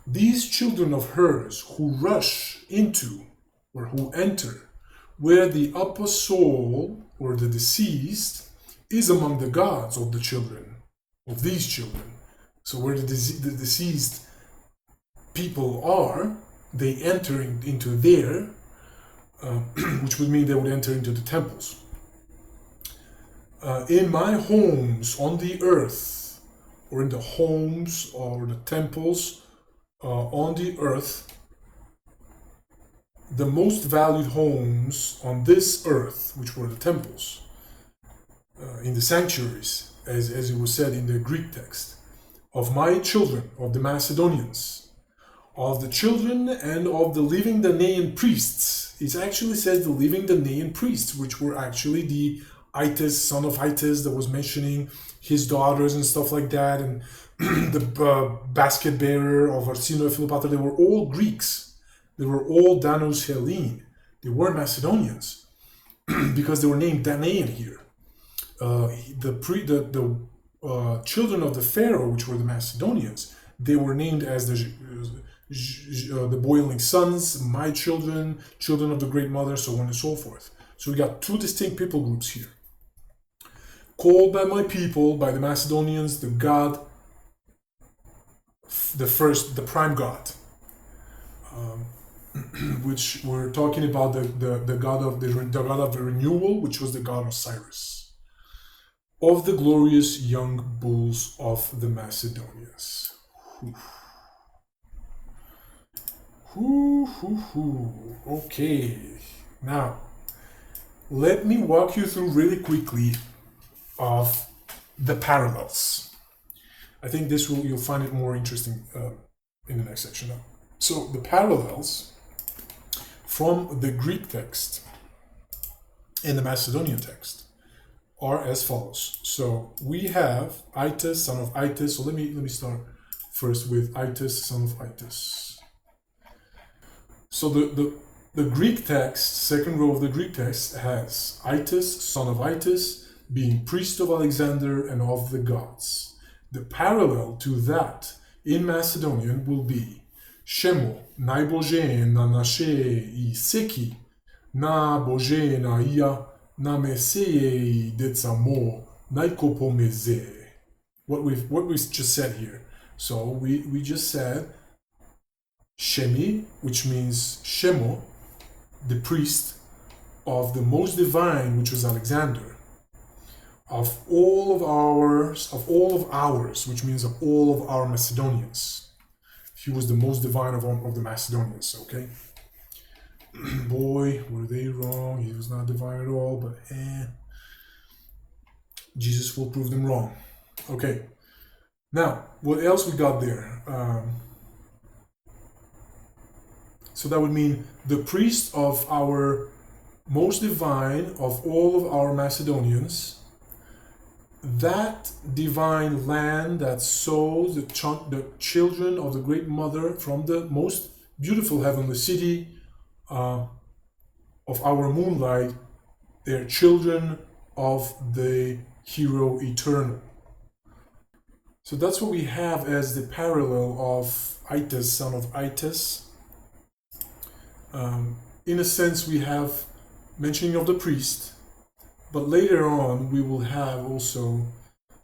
these children of hers who rush into, or who enter, where the upper soul, or the deceased, is among the gods of the children, of these children. So where the deceased people are, they enter into there, which would mean they would enter into the temples. In my homes on the earth, or in the homes or the temples on the earth, the most valued homes on this earth, which were the temples, in the sanctuaries, as it was said in the Greek text, of my children, of the Macedonians, of the children and of the living Danaan priests. It actually says the living Danaan priests, which were actually the Itis, son of Itis, that was mentioning his daughters and stuff like that, and the basket bearer of Arsinoe, Philopator, they were all Greeks. They were all Danos Hellene. They weren't Macedonians because they were named Danaan here. The children of the Pharaoh, which were the Macedonians, they were named as the boiling sons, my children, children of the Great Mother, so on and so forth. So we got two distinct people groups here. Called by my people, by the Macedonians, the god, the prime god, which we're talking about the god of the god of the renewal, which was the god Osiris, of the glorious young bulls of the Macedonians. Okay, now let me walk you through really quickly of the parallels. I think you'll find it more interesting in the next section. So the parallels from the Greek text and the Macedonian text are as follows. So we have Itis, son of Itis. So let me start first with Itis, son of Itis. So the Greek text, second row of the Greek text, has Itis, son of Itis, being priest of Alexander and of the gods. The parallel to that in Macedonian will be Shemo, naibože na НаШиЕ na bože na ia, na НаИсееМе decamo, naikopomeze. What we just said here. So we just said Shemi, which means Shemo, the priest of the most divine, which was Alexander, of all of ours, which means of all of our Macedonians. He was the most divine of the Macedonians, okay? Boy, were they wrong. He was not divine at all, but Jesus will prove them wrong. Okay. Now, what else we got there? So that would mean the priest of our most divine of all of our Macedonians, that divine land that sows the children of the Great Mother from the most beautiful heavenly city of our moonlight, they're children of the hero eternal. So that's what we have as the parallel of Itis, son of Itis. In a sense, we have mentioning of the priest, but later on we will have also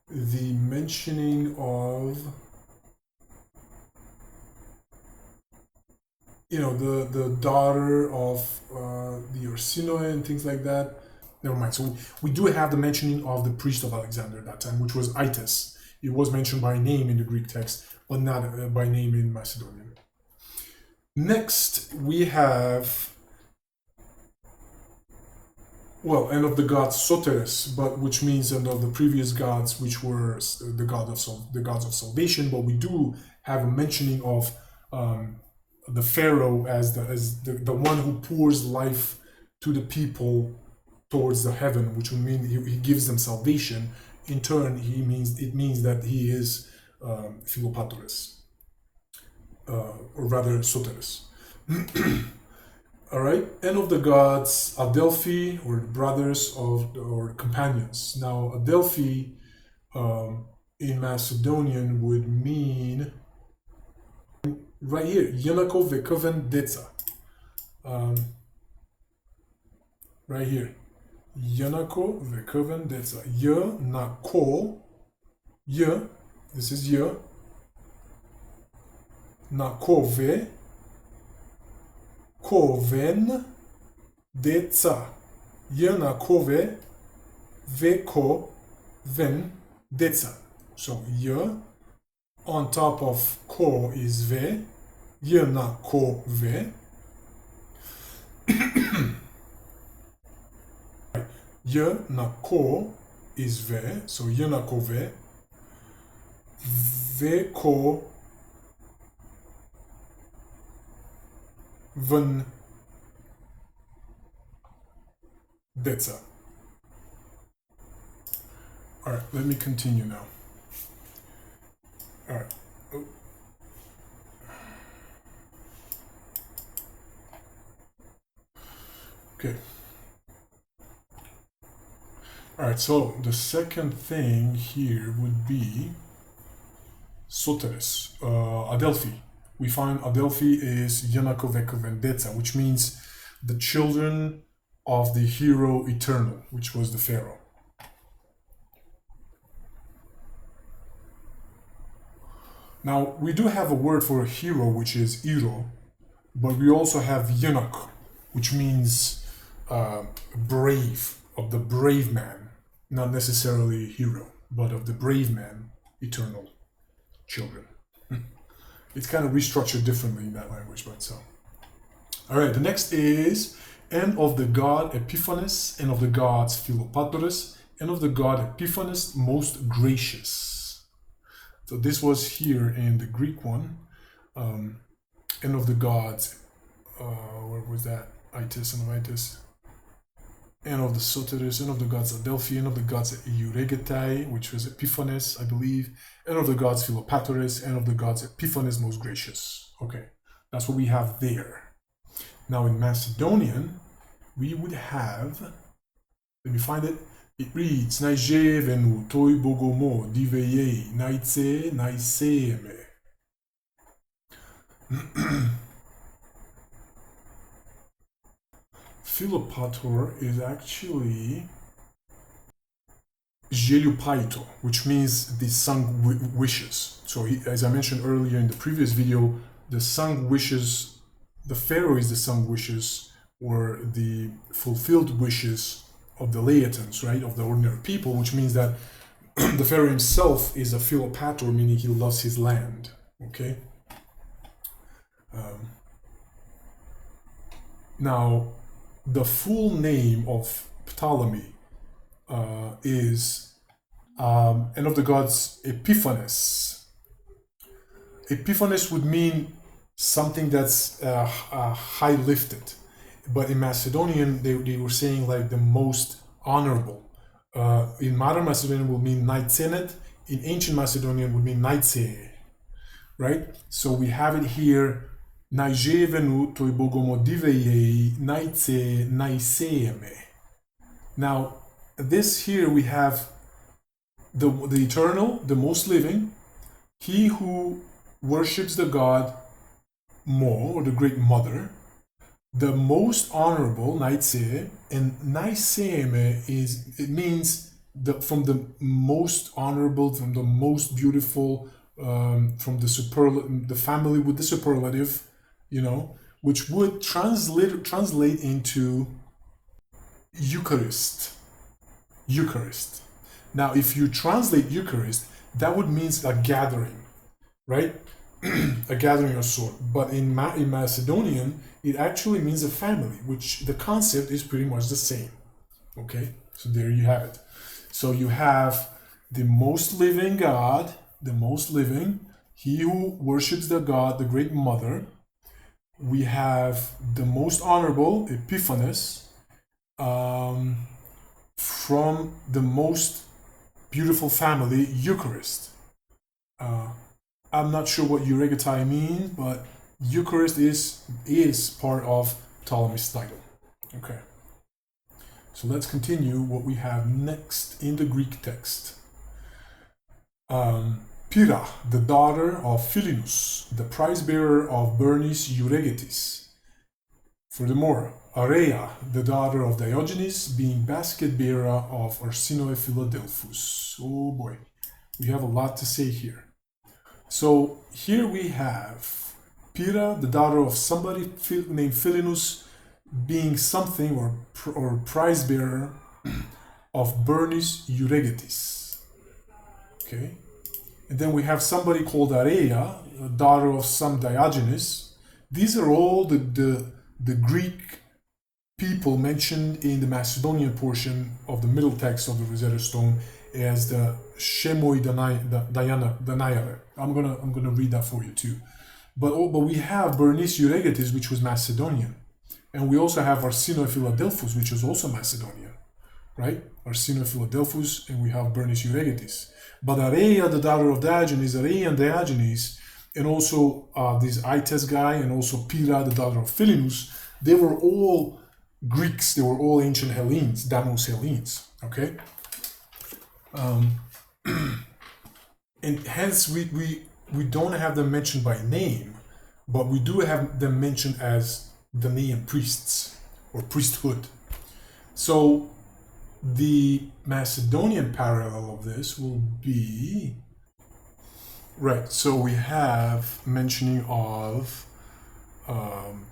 the mentioning of, the daughter of the Arsinoe and things like that. Never mind. So we do have the mentioning of the priest of Alexander at that time, which was Itis. It was mentioned by name in the Greek text, but not by name in Macedonian. Next, we have, and of the gods Soteres, but which means and of the previous gods, which were the gods of salvation. But we do have a mentioning of the Pharaoh as the one who pours life to the people towards the heaven, which would mean he gives them salvation. In turn, it means that he is Philopator, or rather Soteres. All right, and of the gods Adelphi, or brothers or companions. Now, Adelphi in Macedonian would mean right here, Yanako Vekoven Deca. Right here, Yanako Vekoven Deca. Yanako, this is Nakove Koven Deca. Yanakove Veko Ven Deca. So on top of ko is ve, Yanakove. Yanako is ve, so Yanakove Veko Ven Deca. All right, let me continue now. All right. Oh. Okay. All right, so the second thing here would be Soteres, Adelphi. We find Adelphi is Yanako Vendetta, which means the children of the hero eternal, which was the Pharaoh. Now, we do have a word for a hero, which is Iro, but we also have Yanako, which means brave, of the brave man, not necessarily a hero, but of the brave man, eternal children. It's kind of restructured differently in that language, but so. All right, the next is, and of the god Epiphanes, and of the gods Philopator, and of the god Epiphanes, most gracious. So this was here in the Greek one, and of the gods, where was that? Itis and Itis. And of the Soteres, and of the gods Adelphi, and of the gods Euregetai, which was Epiphanes, I believe, and of the gods Philopator, and of the gods Epiphanes, most gracious. Okay, that's what we have there. Now in Macedonian, we would have, let me find it, it reads, ΝαΙΣεеMe toi bogomo diveye ΝaISeeMe ΝaISeeMe. Philopator is actually Philopator, which means the sung wishes. So as I mentioned earlier in the previous video, the sung wishes, the Pharaoh is the sung wishes, or the fulfilled wishes of the Laetans, right, of the ordinary people, which means that the Pharaoh himself is a Philopator, meaning he loves his land, okay? Now, the full name of Ptolemy is, and of the gods Epiphanes. Epiphanes would mean something that's high lifted, but in Macedonian they were saying like the most honorable. In modern Macedonian would mean ΝαΙЦΕΕ, in ancient Macedonian would mean ΝαΙЦее, right? So we have it here. ΝαΙΣεeMe toi bogomo diveye ΝαΙЦее ΝαΙSeeMe. Now, this here we have the eternal, the most living, he who worships the god Mo, or the great mother, the most honorable, ΝαΙЦее, and ΝαΙSeeMe is, it means from the most honorable, from the most beautiful, from the family with the superlative, you know, which would translate into Eucharist. Eucharist. Now, if you translate Eucharist, that would mean a gathering, right? A gathering of sort. But in Macedonian, it actually means a family, which the concept is pretty much the same. Okay, so there you have it. So you have the most living God, the most living, he who worships the God, the great mother. We have the most honorable, Epiphanes, from the most beautiful family, Eucharist. I'm not sure what Euregetai means, but Eucharist is part of Ptolemy's title. Okay. So let's continue what we have next in the Greek text. Pyrrha, the daughter of Philinus, the prize bearer of Bernice Euregetis. Furthermore, Areia, the daughter of Diogenes, being basket bearer of Arsinoe Philadelphus. Oh boy, we have a lot to say here. So here we have Pyrrha, the daughter of somebody named Philinus, being something or prize bearer of Bernice Euregetis. Okay. And then we have somebody called Areia, daughter of some Diogenes. These are all the Greek people mentioned in the Macedonian portion of the middle text of the Rosetta Stone as the Shemoi Danaiare. I'm gonna read that for you too. But we have Bernice Euregetis, which was Macedonian, and we also have Arsinoe Philadelphus, which was also Macedonian. right? Arsinoe Philadelphus, and we have Bernice Euregetes. But Areia, the daughter of Diogenes, Areia and Diogenes, and also this Ites guy, and also Pyrrha, the daughter of Philinus, they were all Greeks. They were all ancient Hellenes, Damos Hellenes. Okay, and hence we don't have them mentioned by name, but we do have them mentioned as the name priests or priesthood. So the Macedonian parallel of this will be right. So we have mentioning of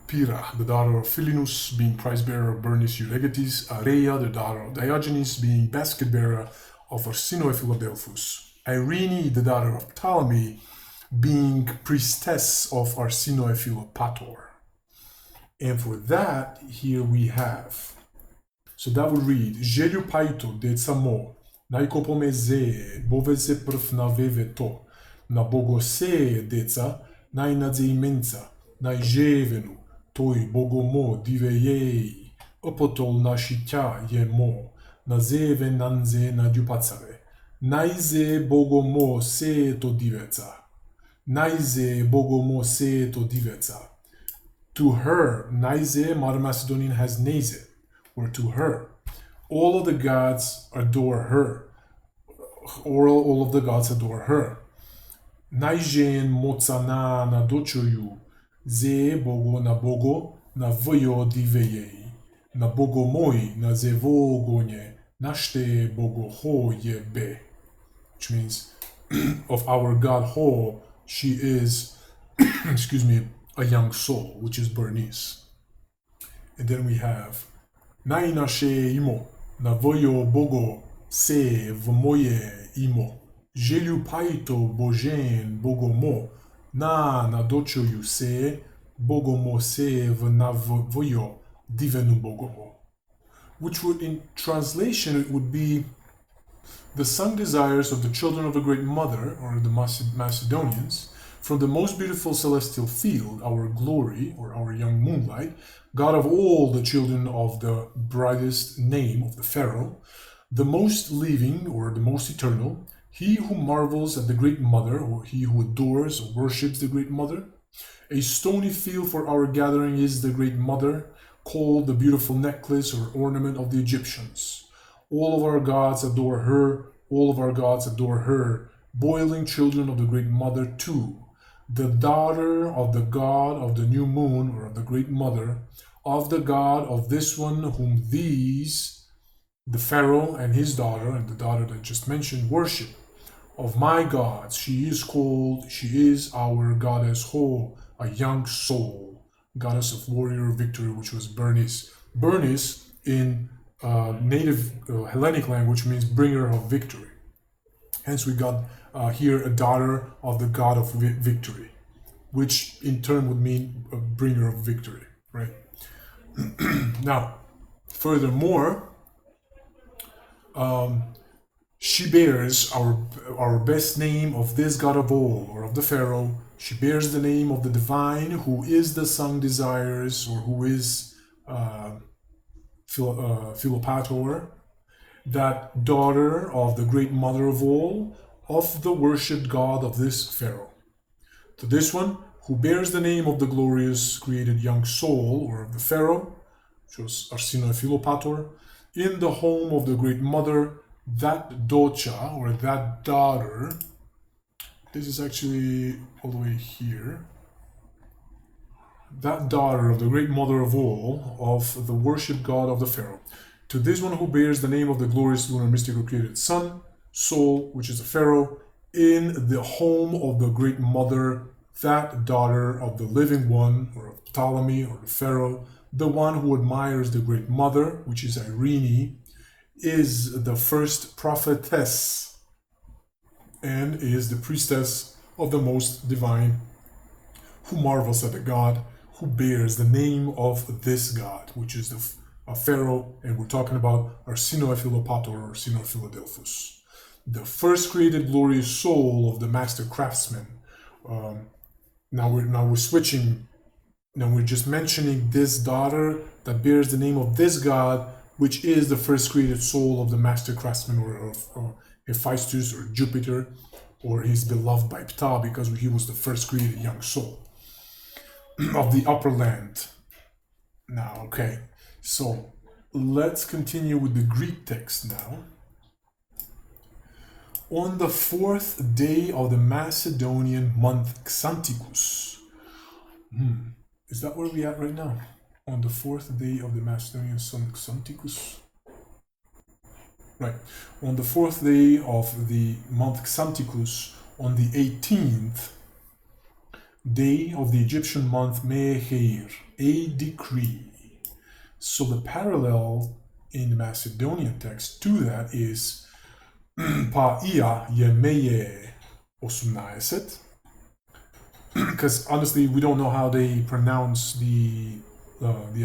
Pyrrha, the daughter of Philinus, being prize bearer of Bernice Euregetes, Areia, the daughter of Diogenes, being basket bearer of Arsinoe Philadelphus, Eirene, the daughter of Ptolemy, being priestess of Arsinoe Philopator. And for that, here we have, so that would read, Philopator de Samo, naikopomeze, boveze prv na veveto, na bogose deca, НаИсееMe, НаИжевену, той богомо дивеей, Потол НаШиťa на зеве нанзе на дюпацаве, НаИсееMe богомо се то дивеца, НаИсееMe богомо се то дивеца. To her, НаИсееMe, modern Macedonian has НаИсееMe, or to her. All of the gods adore her. All of the gods adore her. НаИжен моцана на дочою, зе бого на войо дивеей, на бого мой на зевогоне, наште бого ho ебе. Which means, of our God Ho, she is, excuse me, a young soul, which is Bernice. And then we have НаИсееMe, na voyo bogo se v moje imo. Philopator božen bogomo, na dočoju se, bogomo se v na vojo divenu bogomo. Which would, in translation, it would be the sung desires of the children of the Great Mother, or the Macedonians, from the most beautiful celestial field, our glory, or our young moonlight, God of all the children of the brightest name of the Pharaoh, the most living, or the most eternal, he who marvels at the Great Mother, or he who adores or worships the Great Mother. A stony field for our gathering is the Great Mother, called the beautiful necklace or ornament of the Egyptians. All of our gods adore her, all of our gods adore her, boiling children of the Great Mother too, the daughter of the god of the new moon, or of the Great Mother, of the god of this one whom these, the Pharaoh and his daughter, and the daughter that I just mentioned, worship. Of my gods, she is our goddess Ho, a young soul, goddess of warrior victory, which was Bernice. Bernice in native Hellenic language means bringer of victory. Hence we got here a daughter of the god of victory, which in turn would mean a bringer of victory, right? Now, furthermore, she bears our best name of this god of all, or of the Pharaoh. She bears the name of the divine, who is the sung desires, or who is Philopator, that daughter of the great mother of all, of the worshipped god of this Pharaoh. To this one, who bears the name of the glorious created young soul, or of the Pharaoh, which was Arsinoe Philopator, in the home of the great mother, that docha, or that daughter, this is actually all the way here, that daughter of the great mother of all, of the worshipped god of the Pharaoh. To this one who bears the name of the glorious lunar mystical created son, soul, which is the Pharaoh, in the home of the great mother, that daughter of the living one, or of Ptolemy, or the Pharaoh, the one who admires the great mother, which is Eirene, is the first prophetess, and is the priestess of the most divine, who marvels at the god, who bears the name of this god, which is the Pharaoh, and we're talking about Arsinoe Philopator, or Arsinoe Philadelphus, the first created glorious soul of the master craftsman. Now we're switching. Now we're just mentioning this daughter that bears the name of this god, which is the first created soul of the master craftsman or of Hephaestus or Jupiter, or he's beloved by Ptolemy because he was the first created young soul of the upper land. Now, okay, so let's continue with the Greek text now. On the 4th day of the Macedonian month Xanthicus. Is that where we at right now? On the 4th day of the Macedonian month Xanthicus? Right. On the 4th day of the month Xanthicus, on the 18th day of the Egyptian month Meher, a decree. So the parallel in the Macedonian text to that is Pa НаИсееМе НаИСееМe, because honestly we don't know how they pronounce the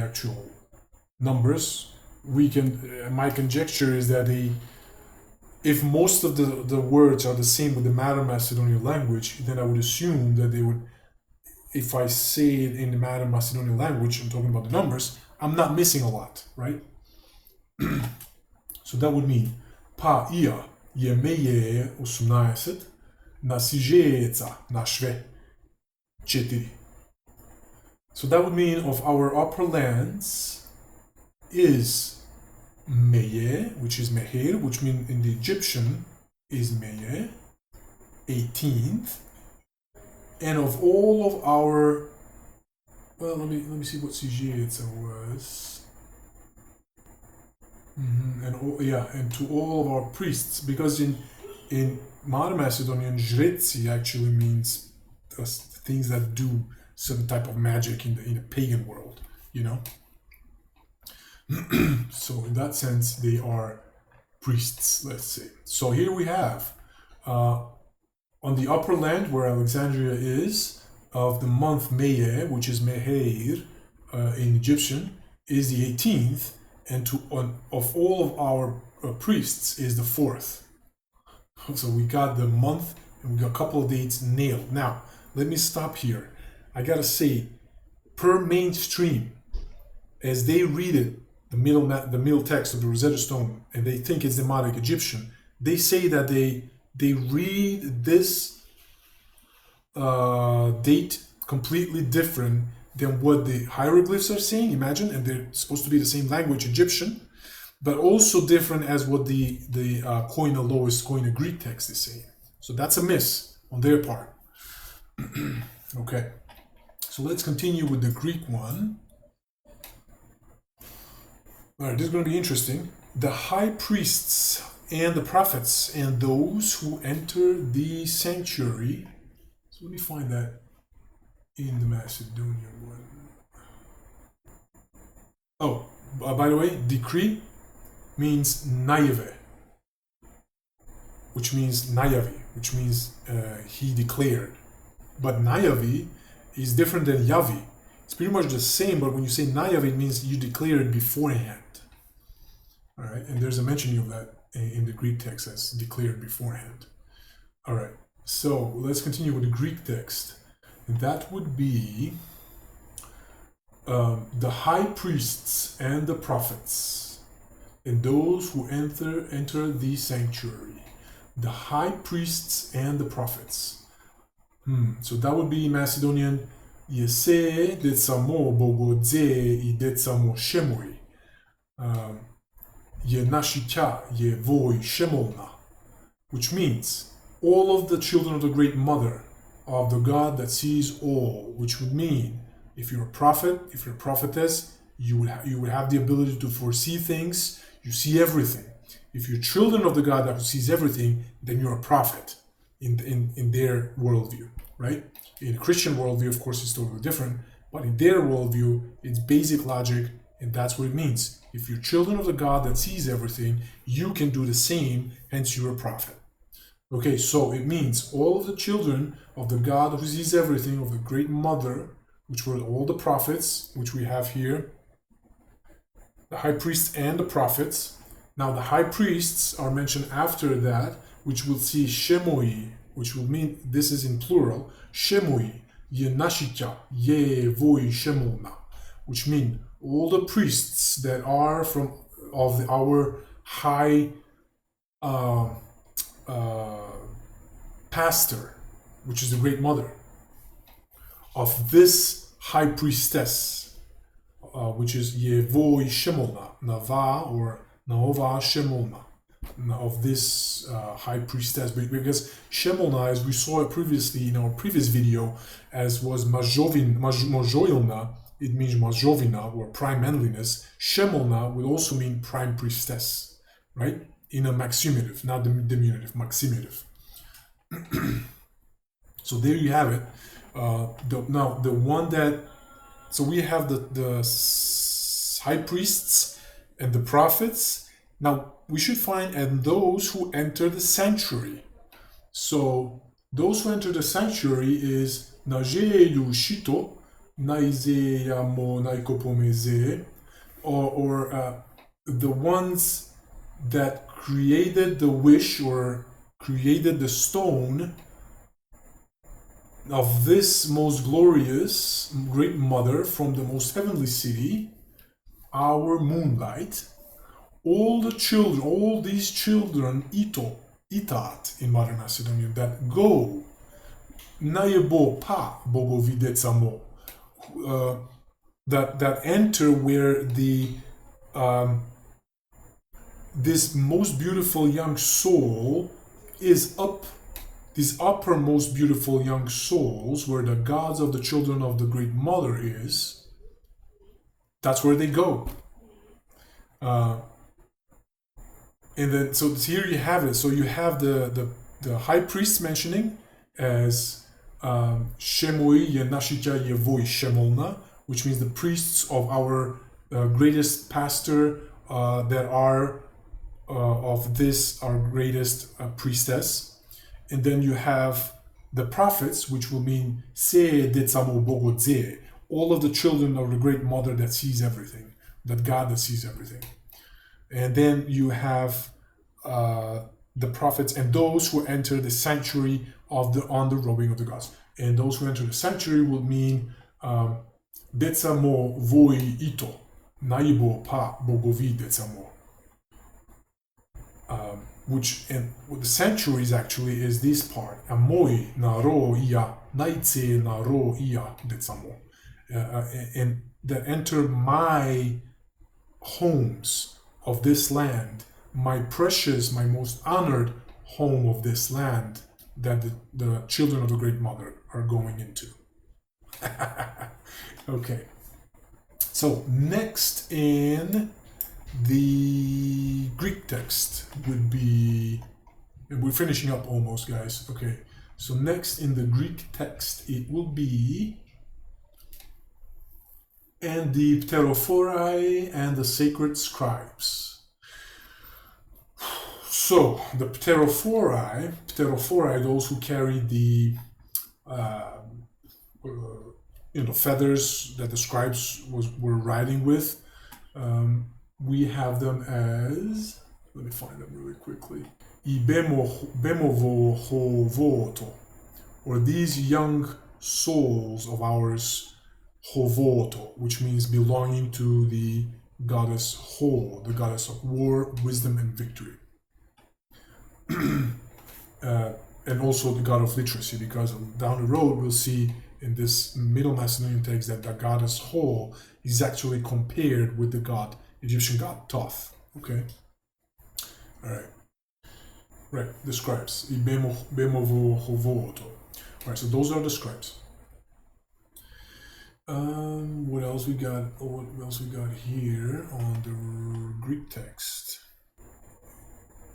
actual numbers. We can my conjecture is that if most of the words are the same with the Modern Macedonian language, then I would assume that they would, if I say it in the Modern Macedonian language, I'm talking about the numbers, I'm not missing a lot, right? So that would mean Pa НаИсееMe НаШиидеца 4. So that would mean of our upper lands is Meye, which is Meher, which means in the Egyptian is Meye, 18th, and of all of our, well, let me see what Cyrillic was. And to all of our priests, because in Modern Macedonian, Jreci actually means things that do some type of magic in the pagan world, you know. So in that sense, they are priests, let's say. So here we have on the upper land where Alexandria is, of the month Meye, which is Meher in Egyptian, is the 18th, and of all of our priests is the 4th. So we got the month and we got a couple of dates nailed. Now, let me stop here. I gotta say, per mainstream, as they read it, the middle text of the Rosetta Stone, and they think it's Demotic Egyptian, they say that they read this date completely different than what the hieroglyphs are saying. Imagine, and they're supposed to be the same language, Egyptian, but also different as what the KoyNe lowest KoyNe Greek text is saying. So that's a miss on their part. Okay, so let's continue with the Greek one. All right, this is going to be interesting. The high priests and the prophets and those who enter the sanctuary. So let me find that in the Macedonian one. Oh, by the way, decree means ΝαΙβε, which means ΝαΙαβη, which means he declared. But ΝαΙαβη is different than Yavi. It's pretty much the same, but when you say ΝαΙαβη, it means you declare it beforehand. All right, and there's a mentioning of that in the Greek text as declared beforehand. All right, so let's continue with the Greek text. That would be the high priests and the prophets, and those who enter the sanctuary. The high priests and the prophets. So that would be Macedonian НаИսееMe bogodze I decamo shemoi. НаШiidеа voi shemolna, which means all of the children of the Great Mother of the God that sees all, which would mean if you're a prophet, if you're a prophetess, you would have the ability to foresee things, you see everything. If you're children of the God that sees everything, then you're a prophet in their worldview, right? In a Christian worldview, of course, it's totally different, but in their worldview, it's basic logic, and that's what it means. If you're children of the God that sees everything, you can do the same, hence you're a prophet. Okay, so it means all of the children of the God who sees everything, of the Great Mother, which were all the prophets, which we have here, the high priests and the prophets. Now the high priests are mentioned after that, which will see Shemoi, which will mean, this is in plural, Shemoi, НаШiidеа voi shemolna, which mean all the priests that are from our high pastor, which is the Great Mother, of this high priestess, which is Yevoi Shemolna, Nava or Naova Shemolna, of this high priestess, because Shemolna, as we saw it previously in our previous video, as was Mojoilna, it means Majovina or prime manliness. Shemolna will also mean prime priestess, right? In a maximative, not the diminutive, maximative. So there you have it. Now the one that, so we have the high priests and the prophets. Now we should find and those who enter the sanctuary. So those who enter the sanctuary is НаШиidо, НаИсееМе, or the ones that created the wish or created the stone of this most glorious great mother from the most heavenly city, our moonlight. All the children, all these children, itat in modern Macedonian, that go, naebo pa bogovidecamo, that enter where the this most beautiful young soul is up. These uppermost beautiful young souls, where the gods of the children of the Great Mother is, that's where they go. And then, so here you have it. So you have the high priest mentioning as Shemoi Yenashija Yevoi Shemolna, which means the priests of our greatest pastor that are of this, our greatest priestess. And then you have the prophets, which will mean Se Detsamo Bogodze, all of the children of the Great Mother that sees everything, that God that sees everything. And then you have the prophets and those who enter the sanctuary on the robing of the gods. And those who enter the sanctuary will mean Detsamo Voi Ito, Naibo Pa Bogovi Detsamo. Which, and what the sanctuaries actually is this part. Amoi naro ia НаИСееМе naro ia detsamo, and that enter my homes of this land, my precious, my most honored home of this land that the children of the Great Mother are going into. Okay. So next in the Greek text would be, and we're finishing up almost, guys. Okay, so next in the Greek text it will be, and the Pterophori and the sacred scribes. So the Pterophori, those who carry the feathers that the scribes were riding with. We have them as, let me find them really quickly, Bemovohovoto, or these young souls of ours, Hovoto, which means belonging to the goddess Ho, the goddess of war, wisdom, and victory. And also the god of literacy, because down the road we'll see in this Middle Macedonian text that the goddess Ho is actually compared with the Egyptian god Thoth. Okay? Alright. Right, the scribes. Alright, so those are the scribes. What else we got? What else we got here on the Greek text?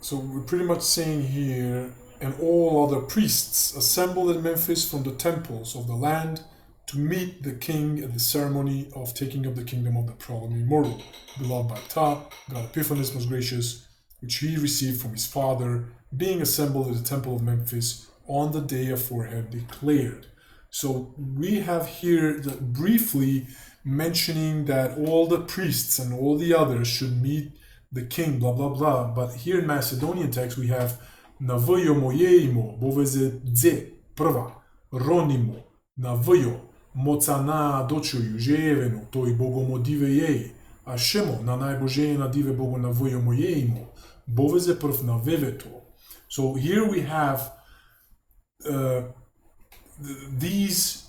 So we're pretty much saying here, and all other priests assembled at Memphis from the temples of the land to meet the king at the ceremony of taking up the kingdom of the Ptolemy immortal, beloved by Ptah, God Epiphanes most gracious, which he received from his father, being assembled at the temple of Memphis on the day aforehand declared. So we have here briefly mentioning that all the priests and all the others should meet the king, blah, blah, blah. But here in Macedonian text, we have Navoyo mojeimo, boveze dze, prva, ronimo, navoyo, mocana dočuju, ževenu, toj bogomodive jej, Arsinoe, na najbožena dive Bogu na vojo mojemu, boveze prv na veveto. So here we have these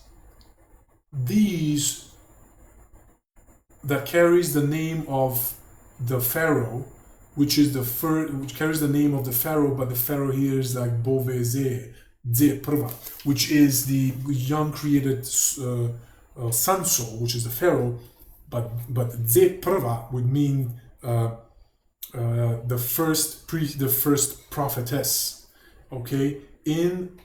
that carries the name of the Pharaoh, which is the first, which carries the name of the Pharaoh, but the Pharaoh here is like boveze, which is the young created son soul, which is the Pharaoh, but would mean the first prophetess. Okay, in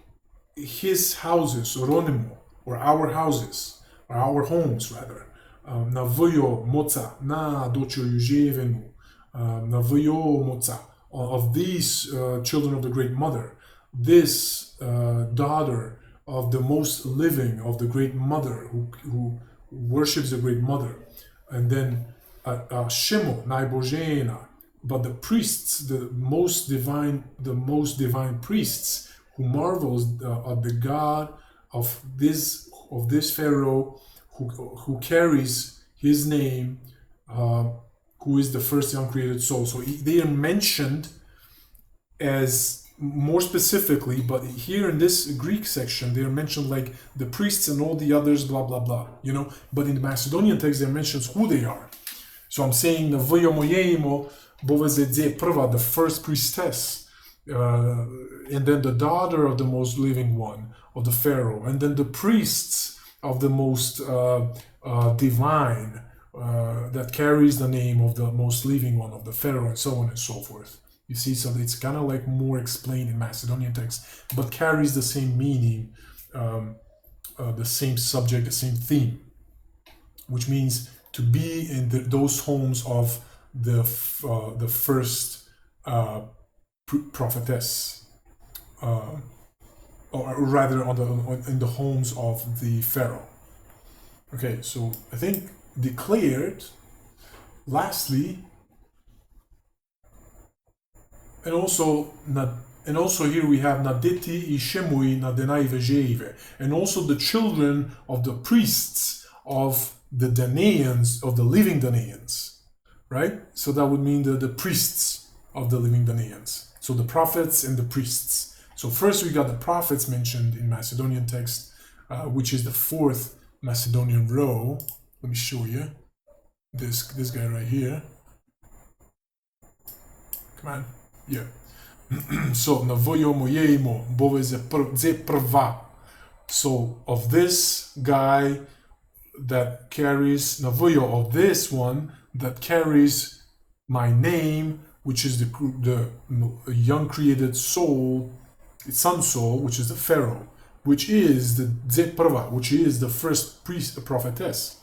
his houses, Ronimo, or our houses, or our homes rather. Na vojo moca, na dočo Juževenu, na vojo moca, of these children of the Great Mother, this daughter of the most living, of the Great Mother, who worships the Great Mother. And then Shemo, Najbožena, but the priests, the most divine priests, who marvels at the God of this Pharaoh, who carries his name, who is the first young created soul. So they are mentioned as more specifically, but here in this Greek section, they are mentioned like the priests and all the others, blah, blah, blah, you know. But in the Macedonian text, they mentions who they are. So I'm saying the the first priestess, and then the daughter of the most living one, of the Pharaoh, and then the priests of the most divine, that carries the name of the most living one, of the Pharaoh, and so on and so forth. You see, so it's kind of like more explained in Macedonian text, but carries the same meaning, the same subject, the same theme, which means to be in those homes of the first prophetess, or rather in the homes of the Pharaoh. Okay, so I think declared. Lastly, and also here we have Nadeti Ishemui Nadenai Vejeive, and also the children of the priests of the Danaans, of the living Danaans, right? So that would mean the priests of the living Danaans. So the prophets and the priests. So first we got the prophets mentioned in Macedonian text, which is the fourth Macedonian row. Let me show you this guy right here. Come on, yeah. So navojo mojemo boveze prva. So of this guy that carries navojo, of this one that carries my name, which is the young created soul, son soul, which is the Pharaoh, which is the prva, which is the first prophetess.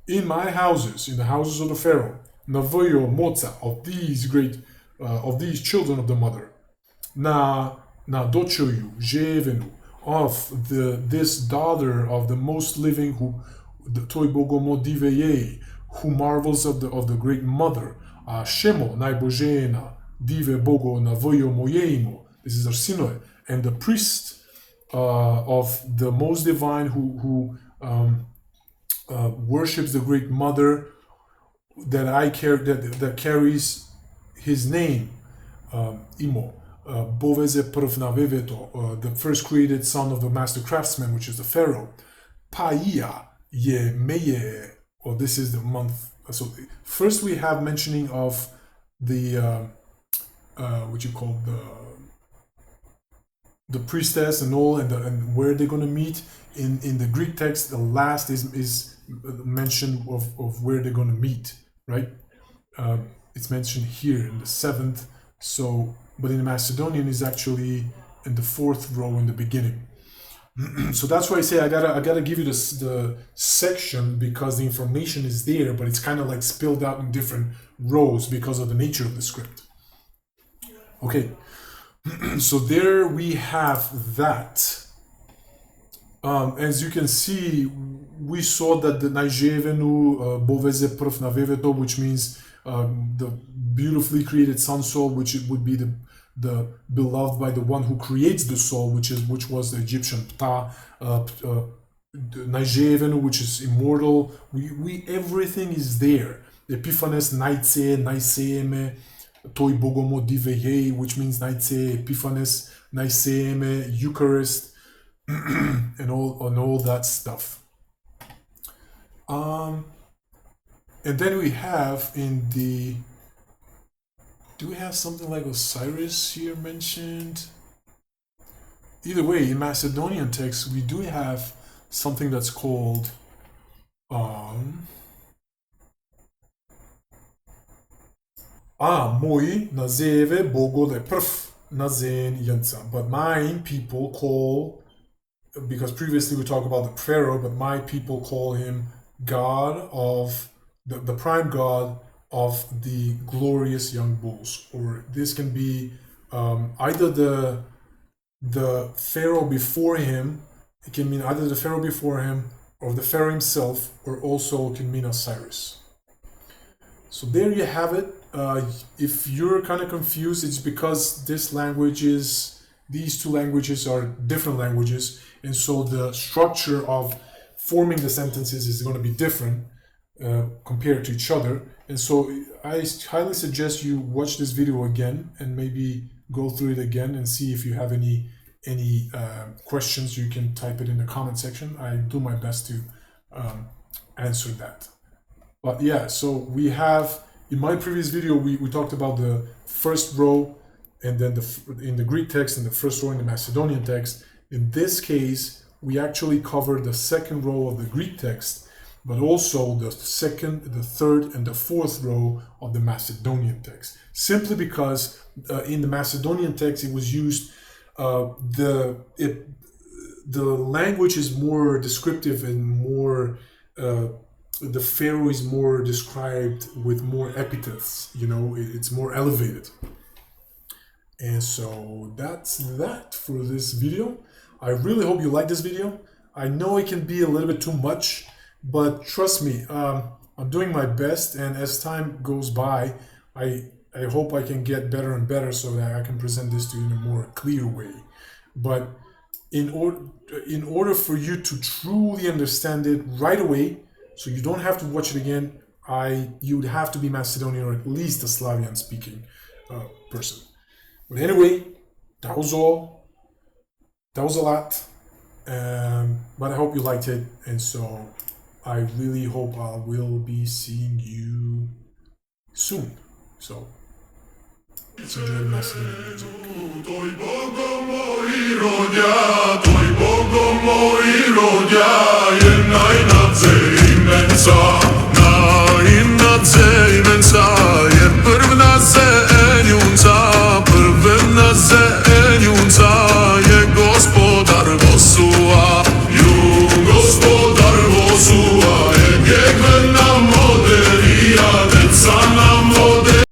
In my houses, in the houses of the Pharaoh, navojo moca, of these great, of these children of the mother, na dochoju jevenu, of this daughter of the most living, who the toy bogomo diveye, who marvels of the great mother, Shemo najbožena dive bogo navojo mojemu. This is Arsinoe, and the priest of the most divine, who worships the great mother that carries his name, Imo, boveze prv na veveto, the first created son of the master craftsman, which is the Pharaoh. Paia ye meye, or this is the month. So first we have mentioning of the what you call the priestess and all, and where they're going to meet. In the Greek text, the last is mention of where they're going to meet, right? It's mentioned here in the 7th. So, but in the Macedonian is actually in the 4th row in the beginning. So that's why I say I gotta give you the section, because the information is there, but it's kind of like spilled out in different rows because of the nature of the script. Okay, so there we have that. As you can see, we saw that the Najevenu boveze prv na veveto, which means the beautifully created sun soul, which it would be the beloved by the one who creates the soul, which was the Egyptian Ptah, Najevenu, which is immortal. We everything is there. Epiphanes, НаИСееМе, НаИСееМe, Toi Bogomo Diveye, which means НаИЦее, Epiphanes, НаИСееМe, Eucharist, and all that stuff. And then we have in the, do we have something like Osiris here mentioned? Either way, in Macedonian texts, we do have something that's called moi nazeve bogole prf nazen yansa. But my people call, because previously we talked about the Pharaoh, but my people call him God of the prime God of the glorious young bulls. Or this can be either the Pharaoh before him. It can mean either the Pharaoh before him or the Pharaoh himself, or also can mean Osiris. So there you have it. If you're kind of confused, it's because these two languages are different languages, and so the structure of forming the sentences is going to be different compared to each other. And so I highly suggest you watch this video again and maybe go through it again and see if you have any questions. You can type it in the comment section. I do my best to answer that. But yeah, so we have, in my previous video, we talked about the first row, and then in the Greek text, and the first row in the Macedonian text. In this case, we actually covered the second row of the Greek text, but also the second, the third, and the fourth row of the Macedonian text. Simply because in the Macedonian text, it was used, the language is more descriptive and more, the Pharaoh is more described with more epithets, it's more elevated. And so that's that for this video. I really hope you like this video. I know it can be a little bit too much, but trust me, I'm doing my best, and as time goes by, I hope I can get better and better so that I can present this to you in a more clear way. But in order for you to truly understand it right away, so you don't have to watch it again, you would have to be Macedonian, or at least a Slavian speaking person. But anyway, that was all. That was a lot. But I hope you liked it, and so I really hope I will be seeing you soon. So let's enjoy the Macedonian music. НаИСееМe